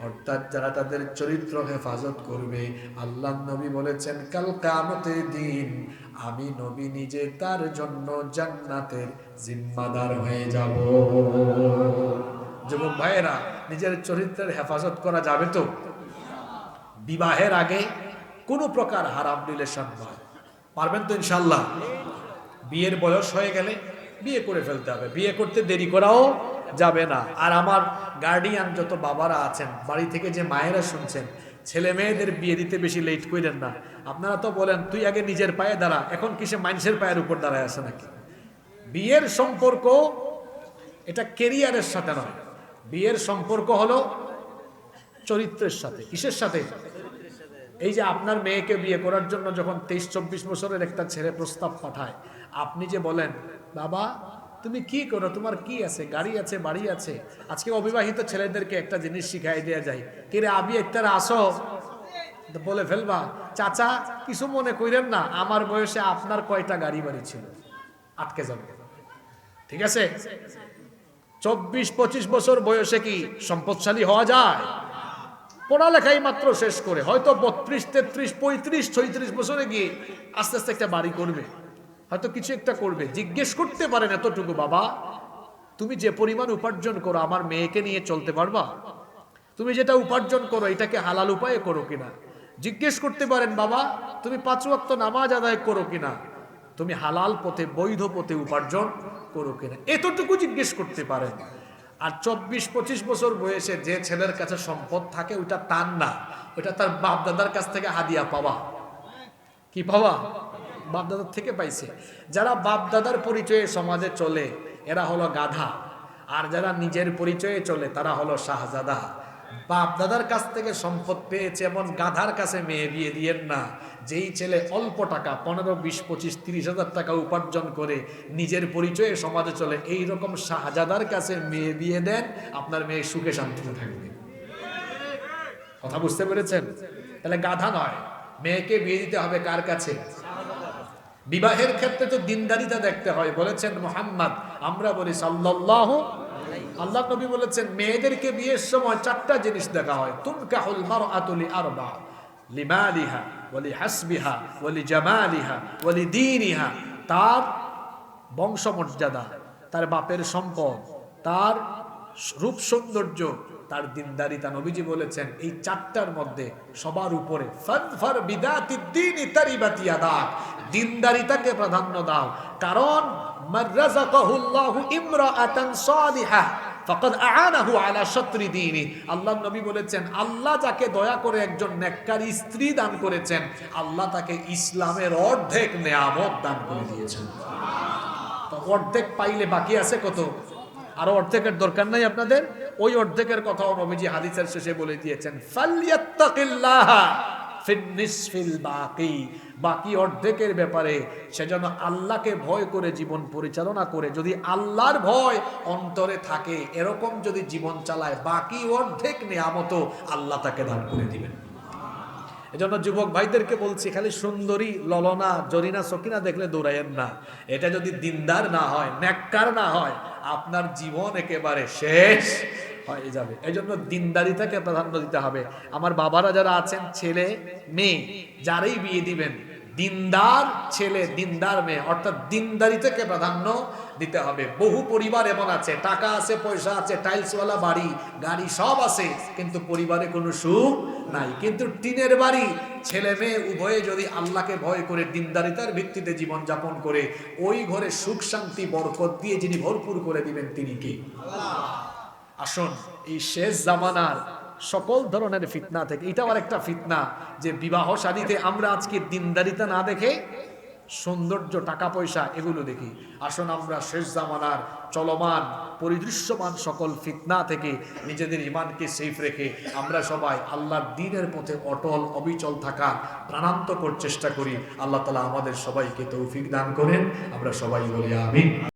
অর্থাৎ যারা তাদের চরিত্র হেফাজত করবে, আল্লাহ নবী বলেছেন কাল কিয়ামতের দিন আমি নবী নিজে তার জন্য জান্নাতের জিম্মাদার হয়ে যাব। যুবক ভাইয়েরা, নিজের চরিত্রের হেফাজত করা যাবে তো? বিবাহের আগে কোনো প্রকার হারাম রিলেশন নয়, পারবেন তো ইনশাল্লাহ? বিয়ের বয়স হয়ে গেলে বিয়ে করে ফেলতে হবে, বিয়ে করতে দেরি করাও যাবে না। আর আমার গার্ডিয়ান যত বাবারা আছেন, বাড়ি থেকে যে মায়েরা শুনছেন, ছেলে মেয়েদের বিয়ে দিতে বেশি লেট করেন না। আপনারা তো বলেন তুই আগে নিজের পায়ে দাঁড়া, এখন কিসে মানুষের পায়ের উপর দাঁড়ায় আছে নাকি? বিয়ের সম্পর্ক এটা কেরিয়ারের সাথে নয়, বিয়ের সম্পর্ক হলো চরিত্রের সাথে। কিসের সাথে? এই যে আপনার মেয়েকে বিয়ে করার জন্য যখন 23-24 বছরের একটা ছেলে প্রস্তাব পাঠায়, আপনি যে বলেন বাবা তুমি কি করো, তোমার কি আছে, গাড়ি আছে, বাড়ি আছে। আজকে অবিবাহিত ছেলেদেরকে একটা জিনিস শিখাই দেওয়া যায়, কিরে আবি একটা আসো, বলে ফেলবা চাচা কিছু মনে করেন না, আমার বয়সে আপনার কয়টা গাড়ি বাড়ি ছিল, আটকে যাবে। ঠিক আছে, 24-25 বছর বয়সে কি সম্পদশালী হওয়া যায়? পড়ালেখাই মাত্র শেষ করে হয়তো 32, 33, 35, 36 বছরে গিয়ে আস্তে আস্তে একটা বাড়ি করবে, হয়তো কিছু একটা করবে। জিজ্ঞেস করতে পারেন এতটুকু, বাবা তুমি যে পরিমাণ উপার্জন করো আমার মেয়েকে নিয়ে চলতে পারবা? তুমি যেটা উপার্জন করো এটাকে হালাল উপায়ে করো কিনা? জিজ্ঞেস করতে পারেন, বাবা তুমি 5 ওয়াক্ত নামাজ আদায় করো কিনা, তুমি হালাল পথে বৈধ পথে উপার্জন করো কিনা, এতটুকু জিজ্ঞেস করতে পারেন। আর 24-25 বছর বয়সে যে ছেলের কাছে সম্পদ থাকে ওইটা তার না, ওইটা তার বাপ দাদার কাছ থেকে হাদিয়া পাওয়া। কি পাওয়া? বাপ দাদার থেকে পাইছে। যারা বাপ দাদার পরিচয়ে সমাজে চলে এরা হলো গাধা, আর যারা নিজের পরিচয়ে চলে তারা হলো শাহজাদা। বাপ দাদার কাছ থেকে সম্পদ পেয়েছে এমন গাধার কাছে মেয়ে বিয়ে দিয়েন না। যেই ছেলে অল্প টাকা 15, 20, 25, 30 হাজার টাকা উপার্জন করে নিজের পরিচয়ে সমাজে চলে, এই রকম শাহজাদার কাছে মেয়ে বিয়ে দেন, আপনার মেয়ে সুখে শান্তিতে থাকবে। কথা বুঝতে পেরেছেন? তাহলে গাধা নয়, মেয়েকে বিয়ে দিতে হবে কার কাছে? বিবাহের ক্ষেত্রে তো দিনদারিতা দেখতে হয়। বলেছেন মুহাম্মদ, আমরা বলি সাল্লাল্লাহু, আল্লাহ নবী বলেছেন মেয়েদেরকে বিয়ের সময় 4টা জিনিস দেখা হয়। তুনকাহুল মারআতু লিআরবা, লিমালিহা ওয়া লিহাসবিহা ওয়া লিজামালিহা ওয়া লিদীনিহা। তার বংশমর্যাদা, তার বাপের সম্পদ, তার রূপ সৌন্দর্য, তার দিনদারিতা। নবীজি বলেছেন এই 4টার মধ্যে সবার উপরে ফাযফার বিদাতিদ্দীনি তারিবাতি ইয়াদাক, দিনদারিতাকে প্রাধান্য দাও। কারণ মারযাকাহুল্লাহু ইমরাআতান সালিহা ফাকাদ আ'আনাহু আলা শাতরি দীনি। আল্লাহ নবী বলেছেন আল্লাহ যাকে দয়া করে একজন নেককার স্ত্রী দান করেছেন, আল্লাহ তাকে ইসলামের অর্ধেক নেয়ামত দান করে দিয়েছেন। তো অর্ধেক পাইলে বাকি আছে কত? আরো অর্ধেকের দরকার নাই আপনাদের? ওই অর্ধেকের কথাও নবীজি হাদিসের শেষে বলে দিয়েছেন, ফালইয়াত্তাকিল্লাহ ফিল বাকি, বাকি অর্ধেকের ব্যাপারে সে যেন আল্লাহকে ভয় করে জীবন পরিচালনা করে। যদি আল্লাহর ভয় অন্তরে থাকে, এরকম যদি জীবন চালায়, বাকি অর্ধেক নেয়ামত আল্লাহ তাকে দান করে দিবেন। এজন্য যুবক ভাইদেরকে বলছি, খালি সুন্দরী ললনা জরিনা সকিনা দেখলে দৌড়াইয়েন না। এটা যদি দিনদার না হয়, নেককার না হয়, আপনার জীবন একেবারে শেষ হয়ে যাবে। এই জন্য দিনদারিতাকে প্রাধান্য দিতে হবে। আমার বাবারা যারা আছেন, ছেলে মেয়ে যারাই বিয়ে দিবেন, দিনদার ছেলে দিনদার মেয়ে, অর্থাৎ দিনদারিতাকে প্রাধান্য দিতে হবে। বহু পরিবার এমন আছে, টাকা আছে, পয়সা আছে, টাইলসওয়ালা বাড়ি গাড়ি সব আছে, কিন্তু পরিবারে কোনো সুখ নাই। কিন্তু টিনের বাড়ি, ছেলে মেয়ে উভয়ে যদি আল্লাহকে ভয় করে দিনদারিতার ভিত্তিতে জীবন যাপন করে, ওই ঘরে সুখ শান্তি বরকত দিয়ে যিনি ভরপুর করে দিবেন তিনি কে? আসুন, এই শেষ জামানার সকল ধরনের ফিতনা থেকে, এটাও আরেকটা ফিতনা যে বিবাহ শাদীতে আমরা আজকে দিনদারিতা না দেখে সৌন্দর্য, টাকা পয়সা এগুলো দেখি। আসুন আমরা শেষ জামানার চলমান পরিদৃশ্যমান সকল ফিতনা থেকে নিজেদের ইমানকে সেফ রেখে আমরা সবাই আল্লাহর দ্বীনের পথে অটল অবিচল থাকার প্রাণান্তকর চেষ্টা করি। আল্লাহ তাআলা আমাদের সবাইকে তৌফিক দান করেন। আমরা সবাই বলি আমিন।